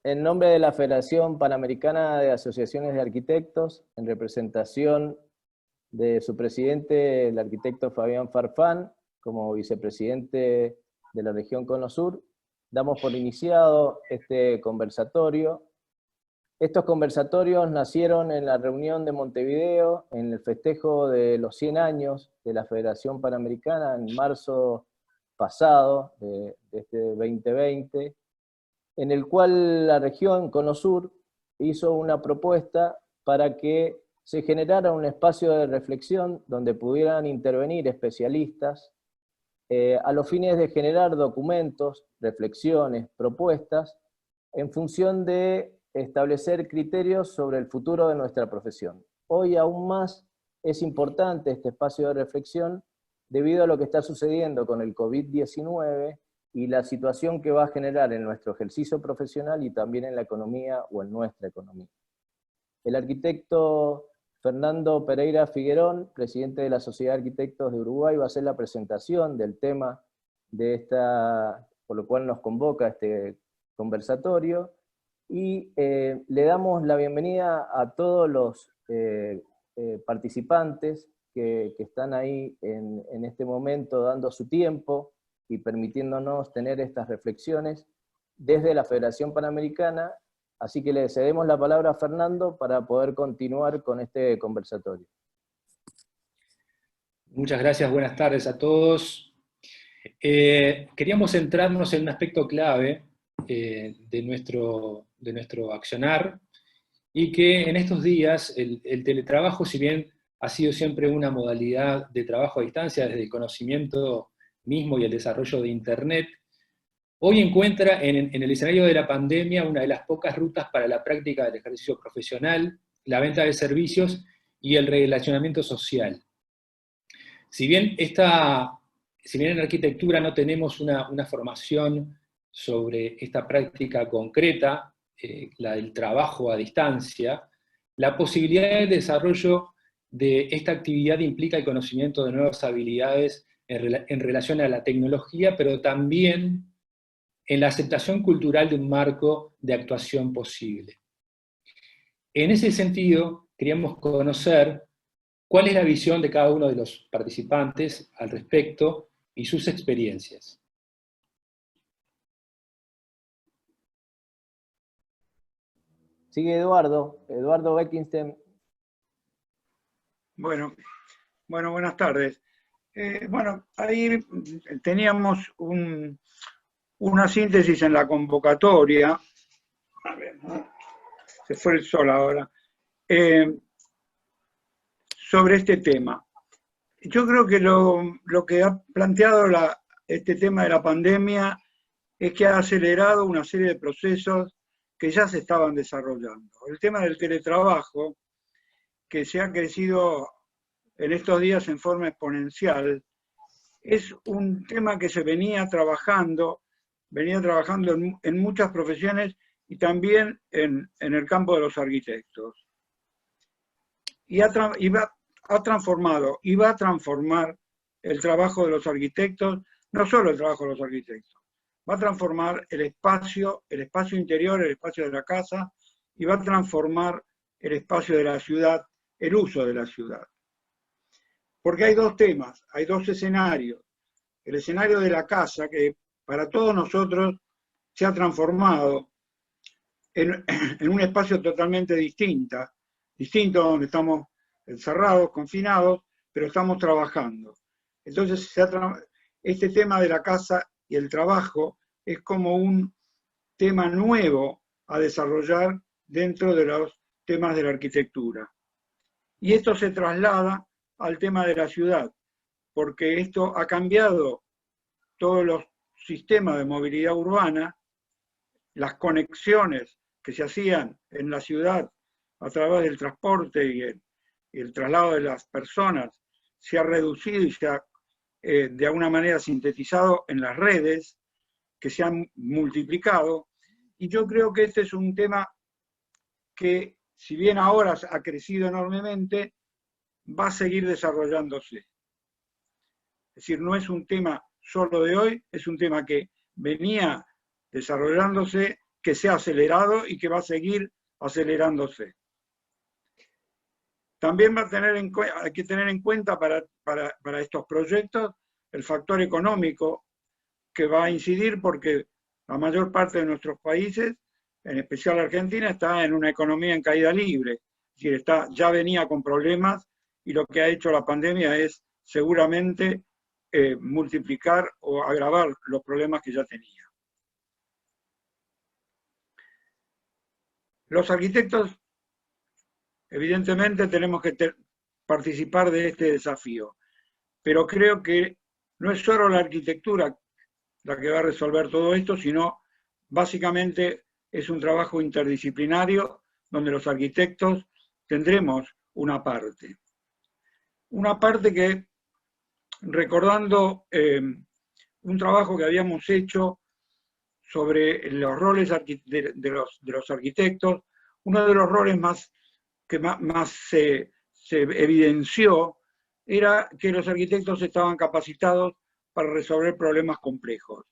en nombre de la Federación Panamericana de Asociaciones de Arquitectos, en representación de su presidente, el arquitecto Fabián Farfán, como vicepresidente de la región Cono Sur, damos por iniciado este conversatorio. Estos conversatorios nacieron en la reunión de Montevideo, en el festejo de los 100 años de la Federación Panamericana, en marzo pasado de este 2020, en el cual la región Cono Sur hizo una propuesta para que se generara un espacio de reflexión donde pudieran intervenir especialistas a los fines de generar documentos, reflexiones, propuestas, en función de establecer criterios sobre el futuro de nuestra profesión. Hoy aún más es importante este espacio de reflexión debido a lo que está sucediendo con el COVID-19 y la situación que va a generar en nuestro ejercicio profesional y también en la economía o en nuestra economía. El arquitecto Fernando Pereira Figuerón, presidente de la Sociedad de Arquitectos de Uruguay, va a hacer la presentación del tema de esta, por lo cual nos convoca este conversatorio, y le damos la bienvenida a todos los participantes que están ahí en este momento dando su tiempo y permitiéndonos tener estas reflexiones desde la Federación Panamericana. Así que le cedemos la palabra a Fernando para poder continuar con este conversatorio. Muchas gracias, buenas tardes a todos. Queríamos centrarnos en un aspecto clave de nuestro accionar, y que en estos días el teletrabajo, si bien ha sido siempre una modalidad de trabajo a distancia desde el conocimiento mismo y el desarrollo de Internet, hoy encuentra en el escenario de la pandemia una de las pocas rutas para la práctica del ejercicio profesional, la venta de servicios y el relacionamiento social. Si bien en arquitectura no tenemos una formación sobre esta práctica concreta, la del trabajo a distancia, la posibilidad de desarrollo de esta actividad implica el conocimiento de nuevas habilidades en relación a la tecnología, pero también en la aceptación cultural de un marco de actuación posible. En ese sentido, queríamos conocer cuál es la visión de cada uno de los participantes al respecto y sus experiencias. Sigue Eduardo Beckinstein. Bueno, buenas tardes. Bueno, ahí teníamos una síntesis en la convocatoria. A ver, se fue el sol ahora. Sobre este tema. Yo creo que lo que ha planteado este tema de la pandemia es que ha acelerado una serie de procesos que ya se estaban desarrollando. El tema del teletrabajo, que se ha crecido en estos días en forma exponencial, es un tema que se venía trabajando en muchas profesiones y también en el campo de los arquitectos. Y ha transformado y va a transformar el trabajo de los arquitectos, no solo el trabajo de los arquitectos, va a transformar el espacio interior, el espacio de la casa, y va a transformar el espacio de la ciudad, el uso de la ciudad. Porque hay dos temas, hay dos escenarios. El escenario de la casa, que para todos nosotros se ha transformado en un espacio totalmente distinto, donde estamos encerrados, confinados, pero estamos trabajando. Entonces, este tema de la casa y el trabajo es como un tema nuevo a desarrollar dentro de los temas de la arquitectura. Y esto se traslada al tema de la ciudad, porque esto ha cambiado todos los sistemas de movilidad urbana, las conexiones que se hacían en la ciudad a través del transporte y el traslado de las personas se ha reducido y se ha de alguna manera sintetizado en las redes, que se han multiplicado, y yo creo que este es un tema que, si bien ahora ha crecido enormemente, va a seguir desarrollándose. Es decir, no es un tema solo de hoy, es un tema que venía desarrollándose que se ha acelerado y que va a seguir acelerándose. También hay que tener en cuenta para estos proyectos el factor económico que va a incidir, porque la mayor parte de nuestros países, en especial Argentina, está en una economía en caída libre. Es decir, ya venía con problemas, y lo que ha hecho la pandemia es seguramente multiplicar o agravar los problemas que ya tenía. Los arquitectos, evidentemente, tenemos que participar de este desafío, pero creo que no es solo la arquitectura la que va a resolver todo esto, sino básicamente es un trabajo interdisciplinario donde los arquitectos tendremos una parte. Una parte que, recordando un trabajo que habíamos hecho sobre los roles de los arquitectos, uno de los roles que más se evidenció era que los arquitectos estaban capacitados para resolver problemas complejos.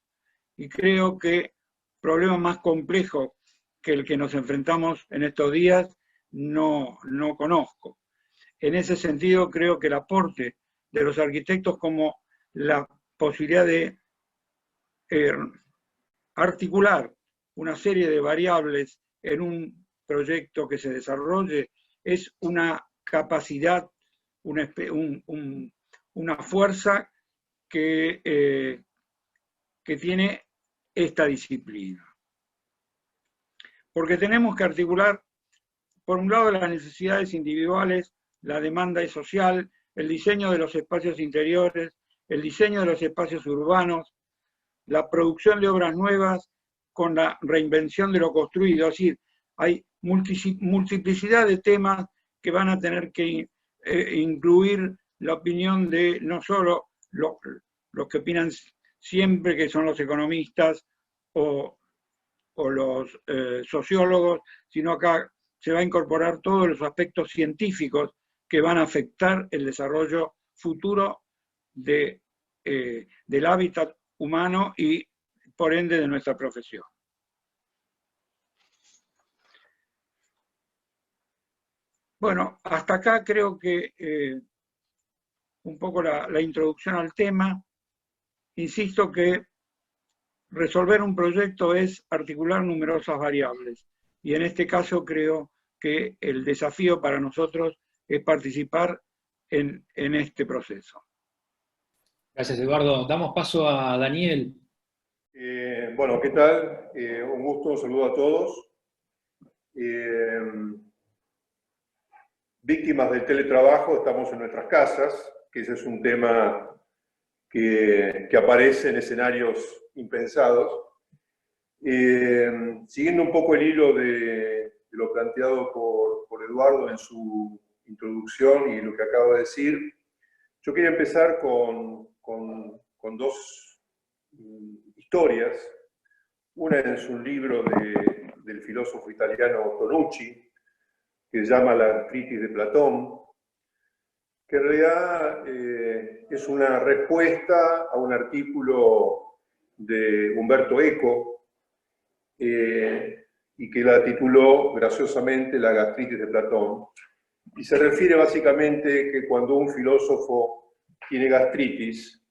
Y creo que problemas más complejos que el que nos enfrentamos en estos días no conozco. En ese sentido, creo que el aporte de los arquitectos, como la posibilidad de articular una serie de variables en un proyecto que se desarrolle, es una capacidad, una fuerza que tiene esta disciplina. Porque tenemos que articular, por un lado, las necesidades individuales, la demanda social, el diseño de los espacios interiores, el diseño de los espacios urbanos, la producción de obras nuevas con la reinvención de lo construido. Es decir, hay multiplicidad de temas que van a tener que incluir la opinión de no solo los que opinan siempre, que son los economistas o los sociólogos, sino acá se va a incorporar todos los aspectos científicos que van a afectar el desarrollo futuro del hábitat humano y, por ende, de nuestra profesión. Bueno, hasta acá creo que un poco la introducción al tema. Insisto que resolver un proyecto es articular numerosas variables, y en este caso creo que el desafío para nosotros es participar en este proceso. Gracias, Eduardo. Damos paso a Daniel. Bueno, ¿qué tal? Un gusto, un saludo a todos. Víctimas del teletrabajo, estamos en nuestras casas, que ese es un tema que aparece en escenarios impensados. Siguiendo un poco el hilo de lo planteado por Eduardo en su introducción y lo que acabo de decir, yo quería empezar con dos historias. Una es un libro del filósofo italiano Tonucci, que se llama La artritis de Platón, que en realidad es una respuesta a un artículo de Umberto Eco, y que la tituló graciosamente La gastritis de Platón, y se refiere básicamente que cuando un filósofo tiene gastritis,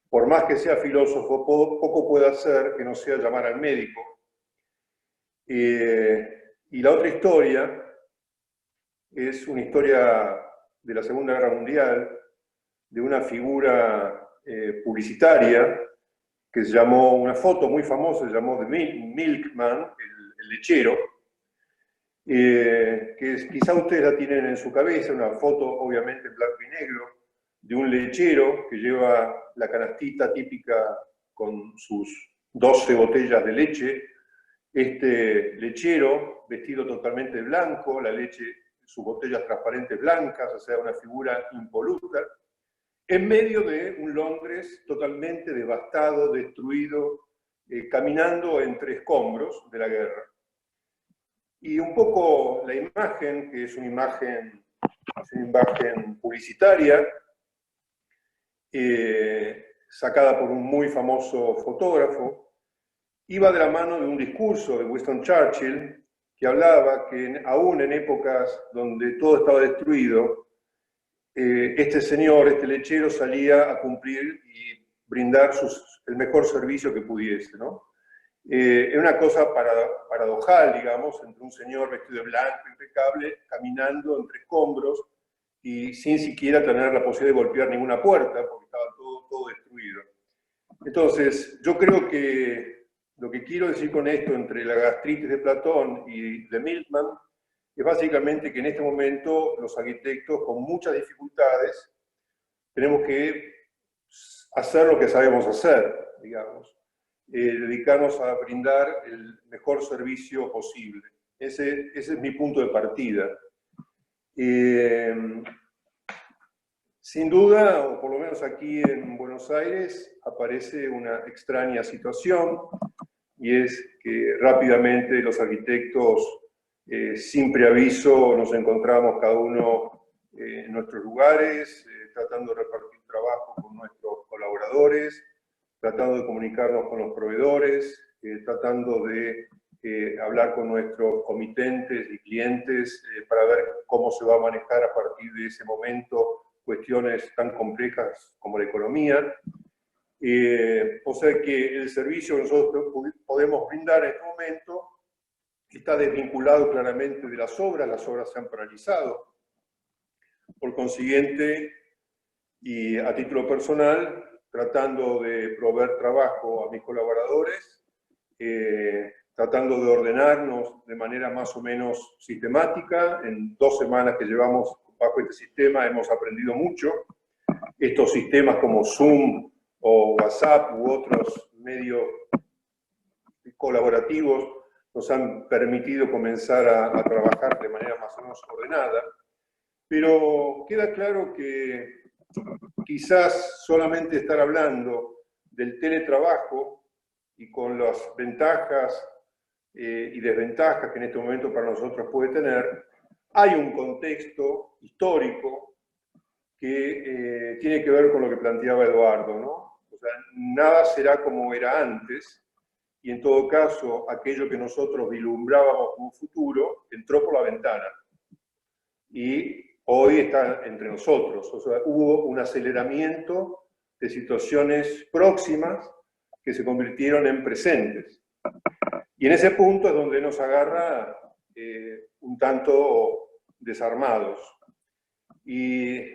por más que sea filósofo, poco puede hacer que no sea llamar al médico. Y la otra historia es una historia de la Segunda Guerra Mundial, de una figura publicitaria que se llamó, una foto muy famosa, se llamó The Milkman, el lechero, que quizá ustedes la tienen en su cabeza, una foto obviamente en blanco y negro, de un lechero que lleva la canastita típica con sus 12 botellas de leche. Este lechero, vestido totalmente de blanco, la leche, sus botellas transparentes blancas, o sea, una figura impoluta, en medio de un Londres totalmente devastado, destruido, caminando entre escombros de la guerra. Y un poco la imagen, que es una imagen publicitaria, sacada por un muy famoso fotógrafo, iba de la mano de un discurso de Winston Churchill que hablaba que aún en épocas donde todo estaba destruido, este señor, este lechero, salía a cumplir y brindar el mejor servicio que pudiese, ¿no? Era una cosa paradojal, digamos, entre un señor vestido de blanco, impecable, caminando entre escombros y sin siquiera tener la posibilidad de golpear ninguna puerta, porque estaba todo destruido. Entonces, yo creo que lo que quiero decir con esto, entre la gastritis de Platón y de Miltman, es básicamente que en este momento los arquitectos, con muchas dificultades, tenemos que hacer lo que sabemos hacer, digamos. Dedicarnos a brindar el mejor servicio posible. Ese es mi punto de partida. Sin duda, o por lo menos aquí en Buenos Aires, aparece una extraña situación, y es que rápidamente los arquitectos, sin preaviso, nos encontramos cada uno en nuestros lugares, tratando de repartir trabajo con nuestros colaboradores, tratando de comunicarnos con los proveedores, tratando de hablar con nuestros comitentes y clientes para ver cómo se va a manejar a partir de ese momento cuestiones tan complejas como la economía. O sea que el servicio que nosotros podemos brindar en este momento está desvinculado claramente de las obras se han paralizado. Por consiguiente, y a título personal, tratando de proveer trabajo a mis colaboradores, tratando de ordenarnos de manera más o menos sistemática. En 2 semanas que llevamos bajo este sistema hemos aprendido mucho. Estos sistemas como Zoom o WhatsApp u otros medios colaborativos nos han permitido comenzar a trabajar de manera más o menos ordenada, pero queda claro que quizás solamente estar hablando del teletrabajo y con las ventajas y desventajas que en este momento para nosotros puede tener, hay un contexto histórico que tiene que ver con lo que planteaba Eduardo, ¿no? O sea, nada será como era antes, y en todo caso, aquello que nosotros vislumbrábamos como futuro entró por la ventana. Y hoy está entre nosotros. O sea, hubo un aceleramiento de situaciones próximas que se convirtieron en presentes. Y en ese punto es donde nos agarra un tanto desarmados. Y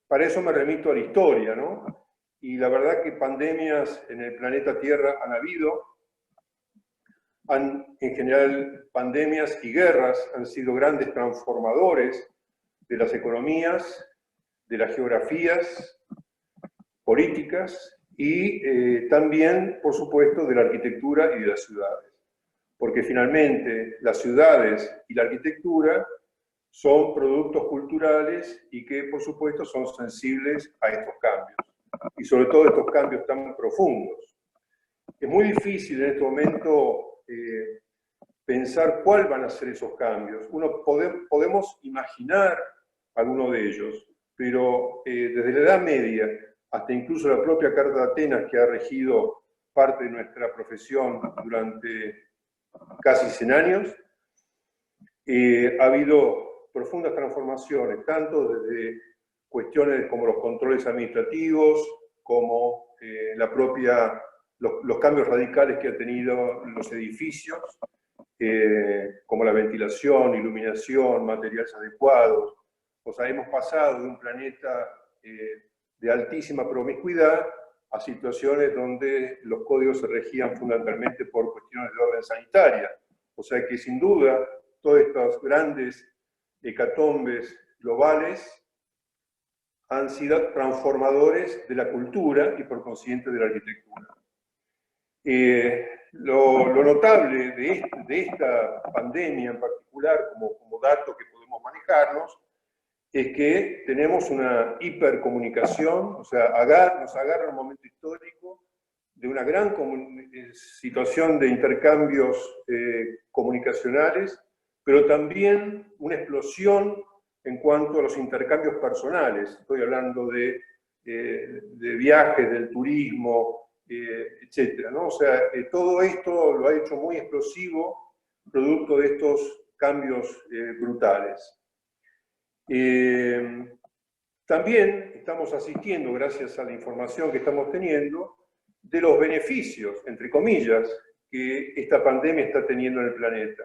para eso me remito a la historia, ¿no? Y la verdad que pandemias en el planeta Tierra han habido. En general, pandemias y guerras han sido grandes transformadores de las economías, de las geografías políticas y también, por supuesto, de la arquitectura y de las ciudades. Porque finalmente las ciudades y la arquitectura son productos culturales y que, por supuesto, son sensibles a estos cambios. Y sobre todo estos cambios tan profundos. Es muy difícil en este momento pensar cuáles van a ser esos cambios. Podemos imaginar alguno de ellos, pero desde la Edad Media hasta incluso la propia Carta de Atenas, que ha regido parte de nuestra profesión durante casi 100 años, ha habido profundas transformaciones, tanto desde cuestiones como los controles administrativos, como los cambios radicales que han tenido los edificios, como la ventilación, iluminación, materiales adecuados. O sea, hemos pasado de un planeta de altísima promiscuidad a situaciones donde los códigos se regían fundamentalmente por cuestiones de orden sanitaria. O sea que sin duda todos estos grandes hecatombes globales han sido transformadores de la cultura y por consiguiente de la arquitectura. Lo notable de esta pandemia en particular, como dato que podemos manejarnos, es que tenemos una hipercomunicación, o sea, nos agarra un momento histórico de una gran situación de intercambios comunicacionales, pero también una explosión en cuanto a los intercambios personales. Estoy hablando de viajes, del turismo, etcétera, ¿no? O sea, todo esto lo ha hecho muy explosivo, producto de estos cambios brutales. También estamos asistiendo, gracias a la información que estamos teniendo, de los beneficios, entre comillas, que esta pandemia está teniendo en el planeta.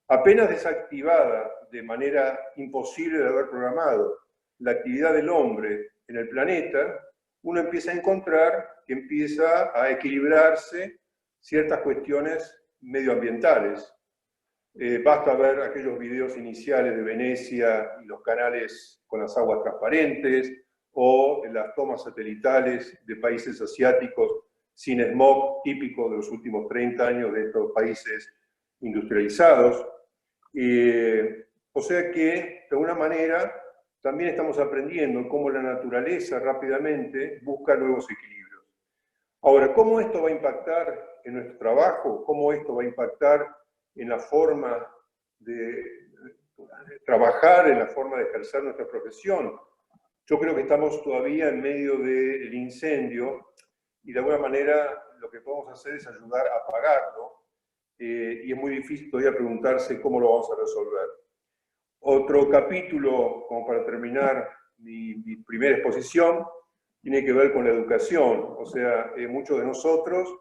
Apenas desactivada de manera imposible de haber programado la actividad del hombre en el planeta, uno empieza a encontrar que empieza a equilibrarse ciertas cuestiones medioambientales. Basta ver aquellos videos iniciales de Venecia y los canales con las aguas transparentes, o las tomas satelitales de países asiáticos sin smog, típico de los últimos 30 años de estos países industrializados. O sea que, de alguna manera, también estamos aprendiendo cómo la naturaleza rápidamente busca nuevos equilibrios. Ahora, ¿cómo esto va a impactar en nuestro trabajo? ¿Cómo esto va a impactar en la forma de trabajar, en la forma de ejercer nuestra profesión? Yo creo que estamos todavía en medio del incendio y de alguna manera lo que podemos hacer es ayudar a apagarlo, y es muy difícil todavía preguntarse cómo lo vamos a resolver. Otro capítulo, como para terminar mi primera exposición, tiene que ver con la educación. O sea, muchos de nosotros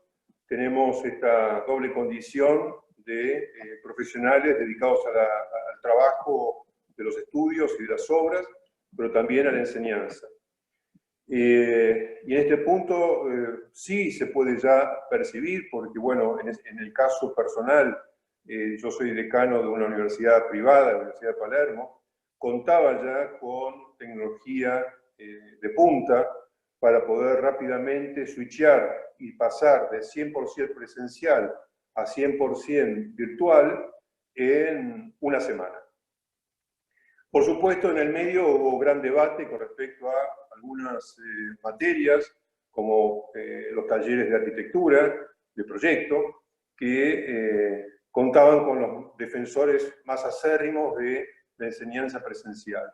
tenemos esta doble condición de profesionales dedicados al trabajo de los estudios y de las obras, pero también a la enseñanza. Y en este punto sí se puede ya percibir, porque bueno, en el caso personal, yo soy decano de una universidad privada, la Universidad de Palermo, contaba ya con tecnología de punta para poder rápidamente switchear y pasar de 100% presencial a 100% virtual en una semana. Por supuesto, en el medio hubo gran debate con respecto a algunas materias, como los talleres de arquitectura, de proyecto, que contaban con los defensores más acérrimos de la enseñanza presencial.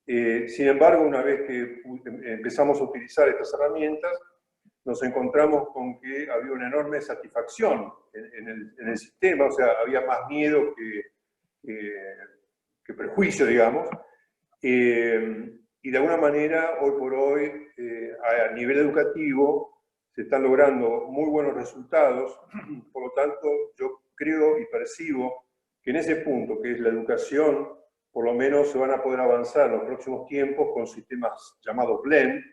Sin embargo, una vez que empezamos a utilizar estas herramientas, nos encontramos con que había una enorme satisfacción en el sistema, o sea, había más miedo que prejuicio, digamos, y de alguna manera, hoy por hoy, a nivel educativo, se están logrando muy buenos resultados. Por lo tanto, yo creo y percibo que en ese punto, que es la educación, por lo menos se van a poder avanzar en los próximos tiempos con sistemas llamados blend,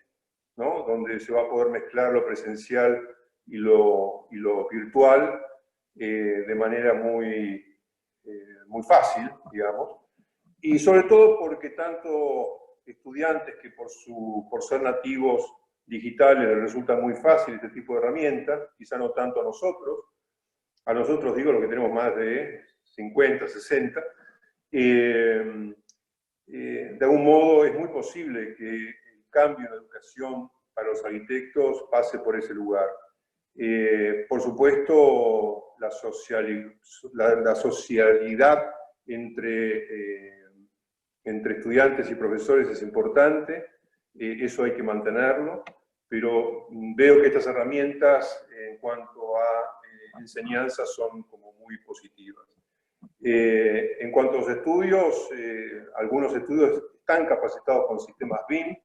¿no? Donde se va a poder mezclar lo presencial y lo virtual de manera muy fácil, digamos. Y sobre todo porque tanto estudiantes que por ser nativos digitales les resulta muy fácil este tipo de herramientas, quizá no tanto a nosotros digo, los que tenemos más de 50, 60, de algún modo es muy posible que el cambio en la educación para los arquitectos pase por ese lugar. Por supuesto, la socialidad entre estudiantes y profesores es importante, eso hay que mantenerlo, pero veo que estas herramientas en cuanto a enseñanza son como muy positivas. En cuanto a los estudios, algunos estudios están capacitados con sistemas BIM,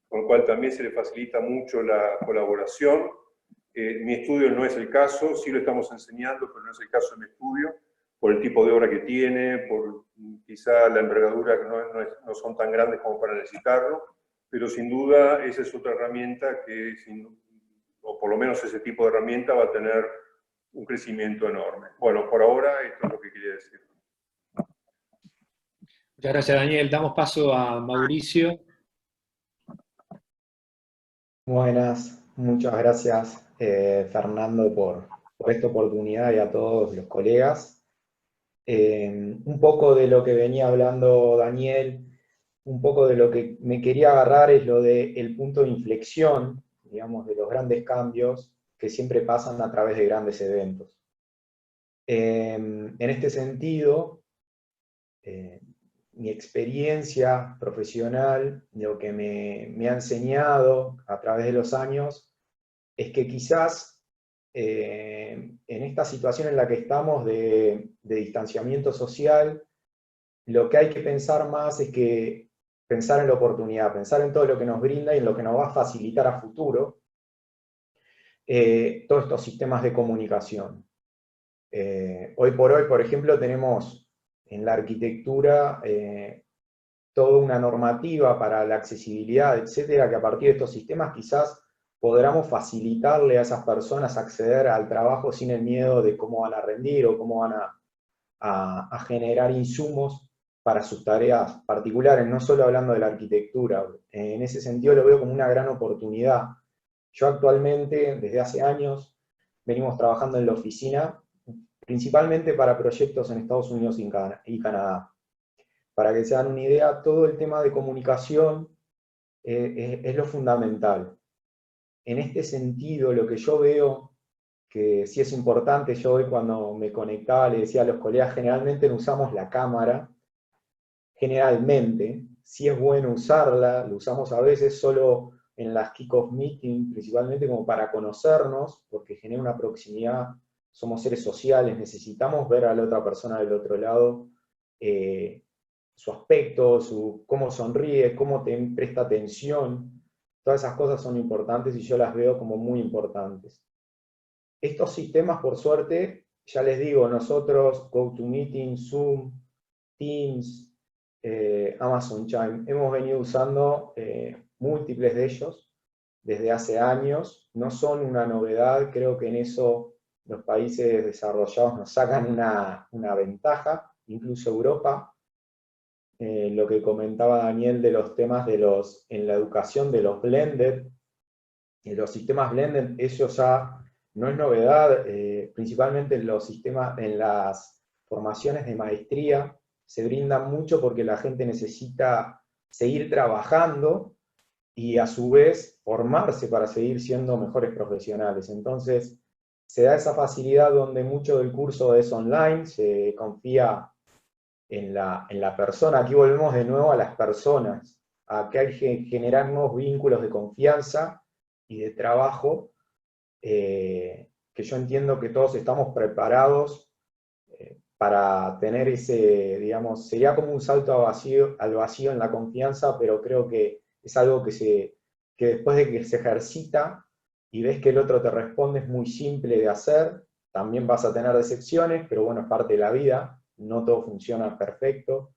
con lo cual también se les facilita mucho la colaboración. Mi estudio no es el caso, sí lo estamos enseñando, pero no es el caso de mi estudio, por el tipo de obra que tiene, por quizá la envergadura que no son tan grandes como para necesitarlo, pero sin duda esa es otra herramienta que, o por lo menos ese tipo de herramienta va a tener un crecimiento enorme. Bueno, por ahora esto es lo que quería decir. Muchas gracias, Daniel. Damos paso a Mauricio. Buenas, muchas gracias Fernando por esta oportunidad y a todos los colegas. Un poco de lo que venía hablando Daniel, un poco de lo que me quería agarrar es lo del punto de inflexión, digamos, de los grandes cambios que siempre pasan a través de grandes eventos. En este sentido, mi experiencia profesional, lo que me ha enseñado a través de los años, es que quizás en esta situación en la que estamos de distanciamiento social, lo que hay que pensar más es que pensar en la oportunidad, pensar en todo lo que nos brinda y en lo que nos va a facilitar a futuro todos estos sistemas de comunicación. Hoy por hoy, por ejemplo, tenemos en la arquitectura toda una normativa para la accesibilidad, etcétera, que a partir de estos sistemas quizás podamos facilitarle a esas personas acceder al trabajo sin el miedo de cómo van a rendir o cómo van a generar insumos para sus tareas particulares, no solo hablando de la arquitectura. En ese sentido lo veo como una gran oportunidad. Yo actualmente, desde hace años, venimos trabajando en la oficina, principalmente para proyectos en Estados Unidos y Canadá. Para que se hagan una idea, todo el tema de comunicación es lo fundamental. En este sentido, lo que yo veo que sí es importante, yo hoy cuando me conectaba le decía a los colegas, generalmente no usamos la cámara, generalmente, sí es bueno usarla, lo usamos a veces solo en las kick-off meetings, principalmente como para conocernos, porque genera una proximidad, somos seres sociales, necesitamos ver a la otra persona del otro lado, su aspecto, cómo sonríe, cómo te presta atención, todas esas cosas son importantes y yo las veo como muy importantes. Estos sistemas, por suerte, ya les digo, nosotros, GoToMeeting, Zoom, Teams, Amazon Chime, hemos venido usando múltiples de ellos desde hace años, no son una novedad, creo que en eso los países desarrollados nos sacan una ventaja, incluso Europa. Lo que comentaba Daniel de los temas en la educación de los blended, los sistemas blended, eso ya no es novedad, principalmente en los sistemas, en las formaciones de maestría, se brindan mucho porque la gente necesita seguir trabajando y a su vez formarse para seguir siendo mejores profesionales. Entonces, se da esa facilidad donde mucho del curso es online, se confía en la persona. Aquí volvemos de nuevo a las personas, a que hay que generar nuevos vínculos de confianza y de trabajo, que yo entiendo que todos estamos preparados para tener ese, digamos, sería como un salto al vacío en la confianza, pero creo que es algo que después de que se ejercita y ves que el otro te responde es muy simple de hacer, también vas a tener decepciones, pero bueno, es parte de la vida, no todo funciona perfecto,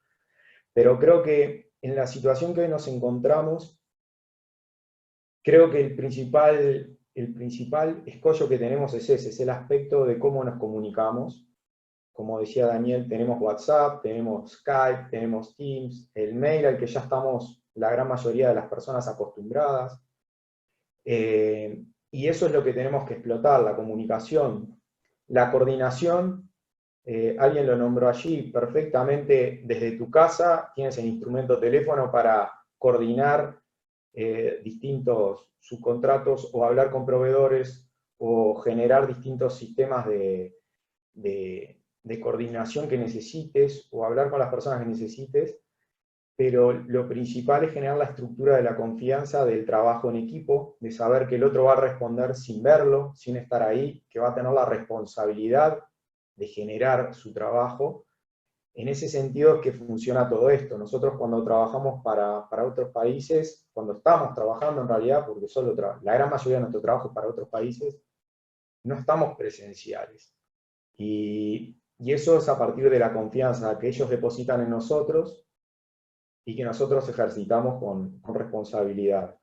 pero creo que en la situación que hoy nos encontramos, creo que el principal escollo que tenemos es ese, es el aspecto de cómo nos comunicamos. Como decía Daniel, tenemos WhatsApp, tenemos Skype, tenemos Teams, el mail al que ya estamos la gran mayoría de las personas acostumbradas. Y eso es lo que tenemos que explotar, la comunicación. La coordinación, alguien lo nombró allí, perfectamente desde tu casa tienes el instrumento teléfono para coordinar distintos subcontratos o hablar con proveedores o generar distintos sistemas de coordinación que necesites o hablar con las personas que necesites, pero lo principal es generar la estructura de la confianza del trabajo en equipo, de saber que el otro va a responder sin verlo, sin estar ahí, que va a tener la responsabilidad de generar su trabajo. En ese sentido es que funciona todo esto. Nosotros cuando trabajamos para otros países, cuando estamos trabajando en realidad, porque la gran mayoría de nuestro trabajo es para otros países, no estamos presenciales. Y eso es a partir de la confianza que ellos depositan en nosotros y que nosotros ejercitamos con responsabilidad.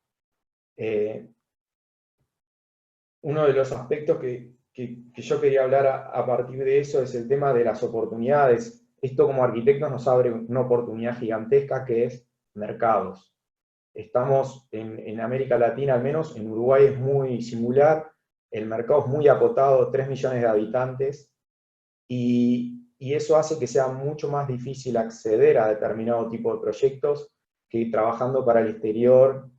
Uno de los aspectos que yo quería hablar a partir de eso es el tema de las oportunidades. Esto como arquitectos nos abre una oportunidad gigantesca que es mercados. Estamos en América Latina, al menos en Uruguay es muy similar, el mercado es muy acotado, 3 millones de habitantes, y eso hace que sea mucho más difícil acceder a determinado tipo de proyectos que trabajando para el exterior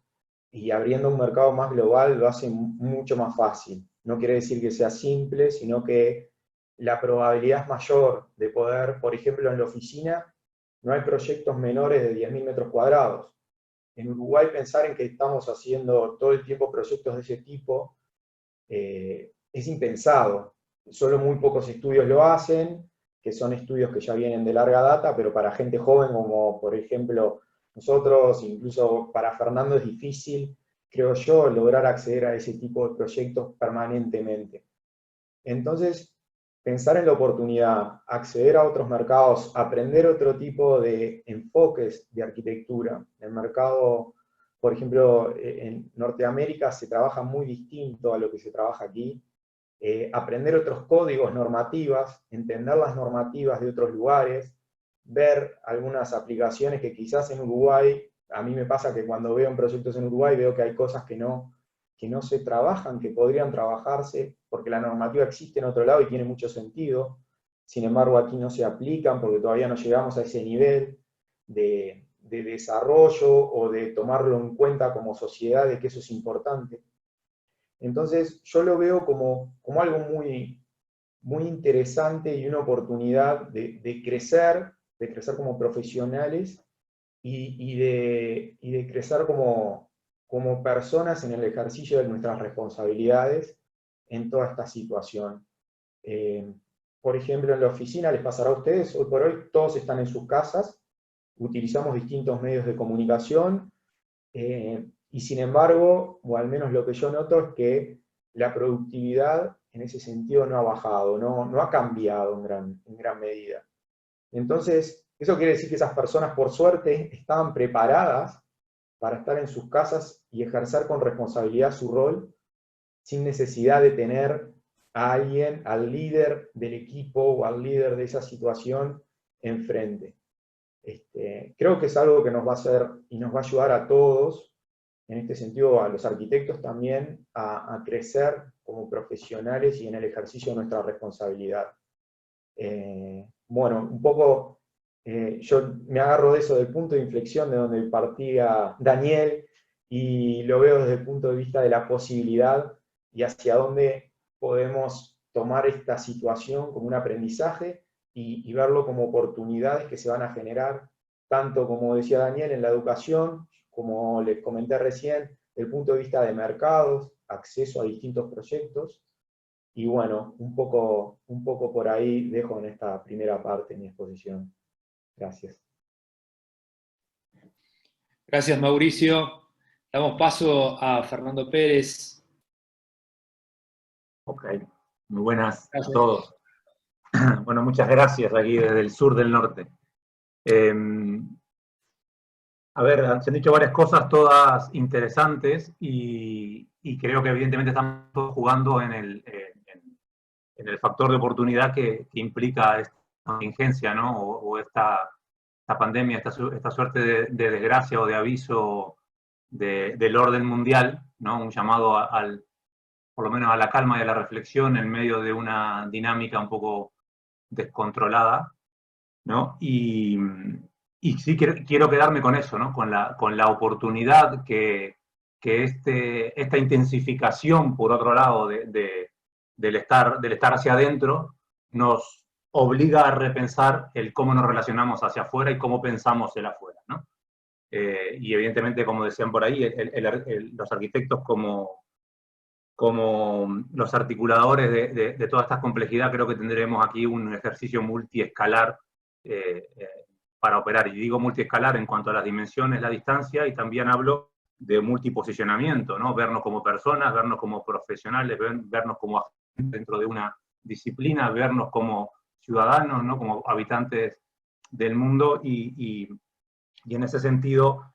y abriendo un mercado más global lo hace mucho más fácil. No quiere decir que sea simple, sino que la probabilidad es mayor de poder, por ejemplo, en la oficina, no hay proyectos menores de 10.000 metros cuadrados. En Uruguay pensar en que estamos haciendo todo el tiempo proyectos de ese tipo es impensado. Solo muy pocos estudios lo hacen, que son estudios que ya vienen de larga data, pero para gente joven como por ejemplo nosotros, incluso para Fernando es difícil, creo yo, lograr acceder a ese tipo de proyectos permanentemente. Entonces, pensar en la oportunidad, acceder a otros mercados, aprender otro tipo de enfoques de arquitectura. El mercado, por ejemplo, en Norteamérica se trabaja muy distinto a lo que se trabaja aquí. Aprender otros códigos, normativas, entender las normativas de otros lugares, ver algunas aplicaciones que quizás en Uruguay, a mí me pasa que cuando veo en proyectos en Uruguay veo que hay cosas que no se trabajan, que podrían trabajarse, porque la normativa existe en otro lado y tiene mucho sentido, sin embargo aquí no se aplican porque todavía no llegamos a ese nivel de desarrollo o de tomarlo en cuenta como sociedad de que eso es importante. Entonces yo lo veo como algo muy, muy interesante y una oportunidad de crecer como profesionales y de crecer como personas en el ejercicio de nuestras responsabilidades en toda esta situación. Por ejemplo, en la oficina, les pasará a ustedes, hoy por hoy todos están en sus casas, utilizamos distintos medios de comunicación, y sin embargo, o al menos lo que yo noto es que la productividad en ese sentido no ha bajado, no ha cambiado en gran medida. Entonces, eso quiere decir que esas personas, por suerte, estaban preparadas para estar en sus casas y ejercer con responsabilidad su rol, sin necesidad de tener a alguien, al líder del equipo o al líder de esa situación enfrente. Creo que es algo que nos va a hacer y nos va a ayudar a todos, en este sentido a los arquitectos también, a crecer como profesionales y en el ejercicio de nuestra responsabilidad. Bueno, un poco yo me agarro de eso del punto de inflexión de donde partía Daniel y lo veo desde el punto de vista de la posibilidad y hacia dónde podemos tomar esta situación como un aprendizaje y verlo como oportunidades que se van a generar, tanto como decía Daniel en la educación, como les comenté recién, desde el punto de vista de mercados, acceso a distintos proyectos. Y bueno, un poco por ahí dejo en esta primera parte mi exposición. Gracias. Gracias, Mauricio. Damos paso a Fernando Pérez. Ok, muy buenas Gracias a todos. Bueno, muchas gracias aquí desde el sur del norte. A ver, se han dicho varias cosas, todas interesantes, y creo que evidentemente estamos todos jugando en el factor de oportunidad que implica esta contingencia, ¿no? O esta pandemia, esta suerte de desgracia o de aviso del orden mundial, ¿no? Un llamado por lo menos a la calma y a la reflexión en medio de una dinámica un poco descontrolada, ¿no? Y sí quiero quedarme con eso, ¿no? Con la oportunidad que esta intensificación, por otro lado, del estar hacia adentro, nos obliga a repensar el cómo nos relacionamos hacia afuera y cómo pensamos el afuera, ¿no? Y evidentemente, como decían por ahí, los arquitectos como los articuladores de toda esta complejidad, creo que tendremos aquí un ejercicio multiescalar para operar. Y digo multiescalar en cuanto a las dimensiones, la distancia, y también hablo de multiposicionamiento, ¿no? Vernos como personas, vernos como profesionales, vernos como agentes dentro de una disciplina, vernos como ciudadanos, ¿no? Como habitantes del mundo, y en ese sentido,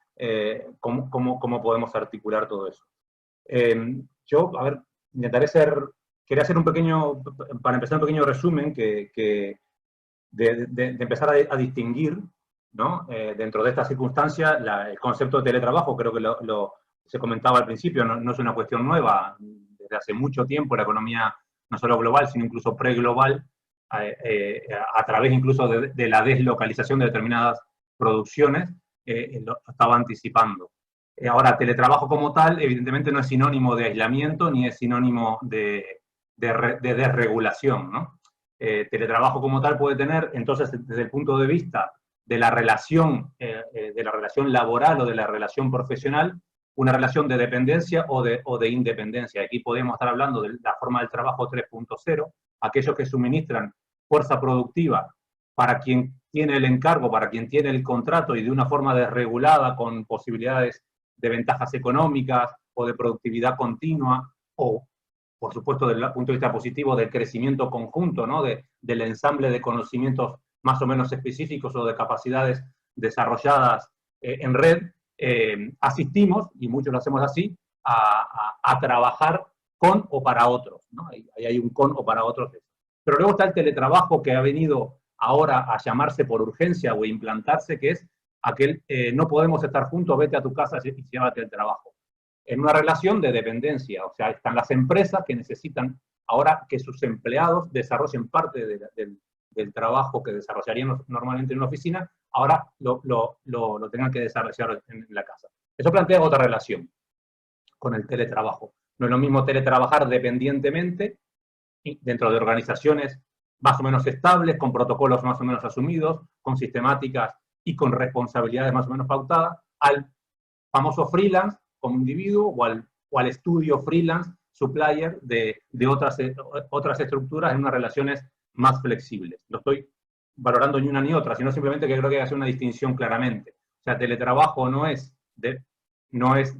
¿cómo podemos articular todo eso? Yo, a ver, quería hacer para empezar un pequeño resumen de empezar a distinguir, ¿no? Dentro de esta circunstancia, el concepto de teletrabajo, creo que se comentaba al principio, no es una cuestión nueva. Desde hace mucho tiempo la economía, no solo global, sino incluso preglobal, a través incluso de la deslocalización de determinadas producciones, lo estaba anticipando. Ahora, teletrabajo como tal, evidentemente no es sinónimo de aislamiento, ni es sinónimo de desregulación, ¿no? Teletrabajo como tal puede tener, entonces, desde el punto de vista de la relación laboral o de la relación profesional, una relación de dependencia o de independencia. Aquí podemos estar hablando de la forma del trabajo 3.0, aquellos que suministran fuerza productiva para quien tiene el encargo, para quien tiene el contrato y de una forma desregulada con posibilidades de ventajas económicas o de productividad continua o, por supuesto, desde el punto de vista positivo, del crecimiento conjunto, ¿no? Del ensamble de conocimientos más o menos específicos o de capacidades desarrolladas en red, asistimos, y muchos lo hacemos así, a trabajar con o para otros, ¿no? Ahí hay un con o para otros. Pero luego está el teletrabajo que ha venido ahora a llamarse por urgencia o implantarse, que es aquel no podemos estar juntos, vete a tu casa y llévate el trabajo. En una relación de dependencia, o sea, están las empresas que necesitan ahora que sus empleados desarrollen parte del trabajo que desarrollarían normalmente en una oficina, ahora lo tengan que desarrollar en la casa. Eso plantea otra relación con el teletrabajo. No es lo mismo teletrabajar dependientemente dentro de organizaciones más o menos estables, con protocolos más o menos asumidos, con sistemáticas y con responsabilidades más o menos pautadas, al famoso freelance como individuo o al estudio freelance supplier de otras estructuras en unas relaciones más flexibles. No estoy valorando ni una ni otra, sino simplemente que creo que hay que hacer una distinción claramente. O sea, teletrabajo no es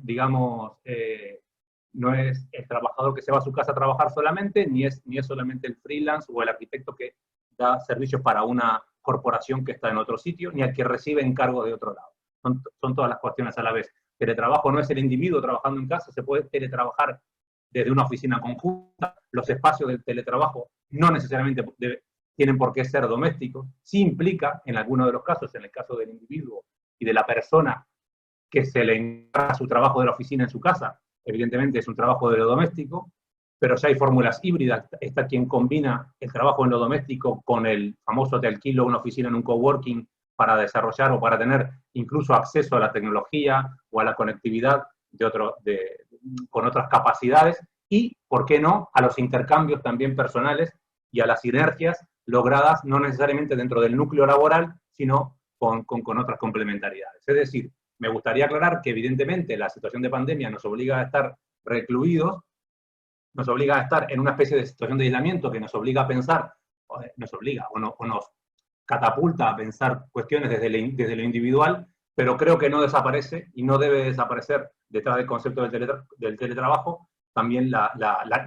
digamos, no es el trabajador que se va a su casa a trabajar solamente, ni es solamente el freelance o el arquitecto que da servicios para una corporación que está en otro sitio, ni el que recibe encargo de otro lado. Son todas las cuestiones a la vez. Teletrabajo no es el individuo trabajando en casa, se puede teletrabajar desde una oficina conjunta. Los espacios del teletrabajo no necesariamente tienen por qué ser domésticos. Sí implica, en algunos de los casos, en el caso del individuo y de la persona que se le encarga su trabajo de la oficina en su casa, evidentemente es un trabajo de lo doméstico, pero ya hay fórmulas híbridas. Está quien combina el trabajo en lo doméstico con el famoso te alquilo una oficina en un coworking para desarrollar o para tener incluso acceso a la tecnología o a la conectividad con otras capacidades y, ¿por qué no?, a los intercambios también personales y a las sinergias logradas no necesariamente dentro del núcleo laboral, sino con otras complementariedades. Es decir, me gustaría aclarar que evidentemente la situación de pandemia nos obliga a estar recluidos, nos obliga a estar en una especie de situación de aislamiento que nos obliga a pensar, o nos catapulta a pensar cuestiones desde lo individual, pero creo que no desaparece y no debe desaparecer detrás del concepto del teletrabajo también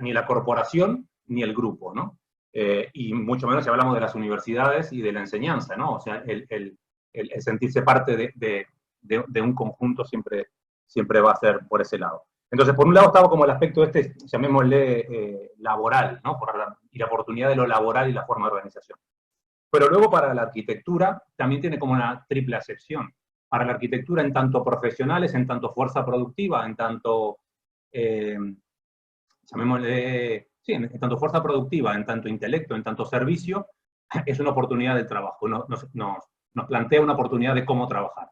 ni la corporación ni el grupo, ¿no? Y mucho menos si hablamos de las universidades y de la enseñanza, ¿no? O sea, el sentirse parte de un conjunto siempre va a ser por ese lado. Entonces, por un lado estaba como el aspecto llamémosle laboral, ¿no? Y la oportunidad de lo laboral y la forma de organización. Pero luego para la arquitectura también tiene como una triple acepción. Para la arquitectura en tanto profesionales, en tanto fuerza productiva, en tanto, llamémosle, sí, en tanto fuerza productiva, en tanto intelecto, en tanto servicio, es una oportunidad de trabajo. Nos plantea una oportunidad de cómo trabajar.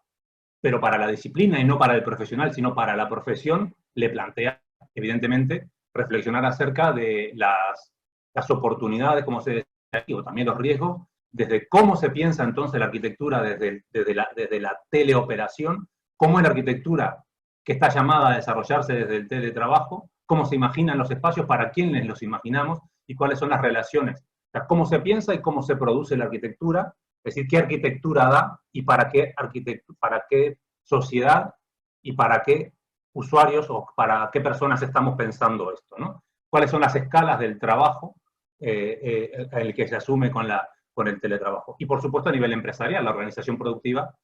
Pero para la disciplina, y no para el profesional, sino para la profesión, le plantea, evidentemente, reflexionar acerca de las oportunidades, como se decía aquí, o también los riesgos, desde cómo se piensa entonces la arquitectura desde la teleoperación, cómo es la arquitectura que está llamada a desarrollarse desde el teletrabajo, cómo se imaginan los espacios, para quiénes los imaginamos, y cuáles son las relaciones. O sea, cómo se piensa y cómo se produce la arquitectura, es decir, qué arquitectura da y para qué sociedad y para qué usuarios o para qué personas estamos pensando esto, ¿no? Cuáles son las escalas del trabajo el que se asume con el teletrabajo. Y por supuesto a nivel empresarial, la organización productiva,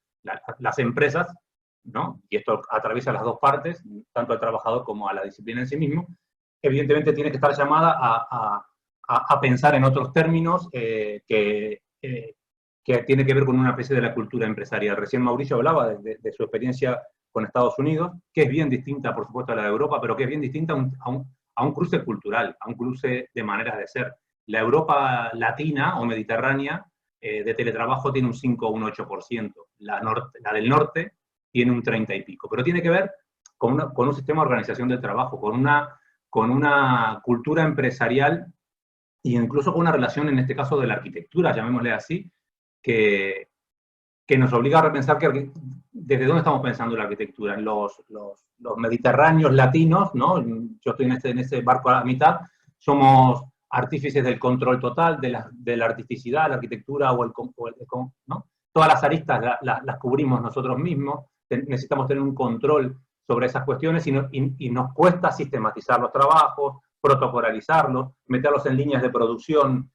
las empresas, ¿no? Y esto atraviesa las dos partes, tanto al trabajador como a la disciplina en sí mismo, evidentemente tiene que estar llamada a pensar en otros términos que tiene que ver con una especie de la cultura empresarial. Recién Mauricio hablaba de su experiencia con Estados Unidos, que es bien distinta, por supuesto, a la de Europa, pero que es bien distinta a un cruce cultural, a un cruce de maneras de ser. La Europa latina o mediterránea de teletrabajo tiene un 5 o un 8%. La del norte tiene un 30 y pico. Pero tiene que ver con un sistema de organización del trabajo, con una cultura empresarial e incluso con una relación, en este caso, de la arquitectura, llamémosle así, que que nos obliga a repensar desde dónde estamos pensando la arquitectura. En los mediterráneos latinos, ¿no? Yo estoy en ese barco a la mitad, somos artífices del control total, de la artisticidad, la arquitectura ¿no? Todas las aristas las cubrimos nosotros mismos, necesitamos tener un control sobre esas cuestiones y nos cuesta sistematizar los trabajos, protocolizarlos, meterlos en líneas de producción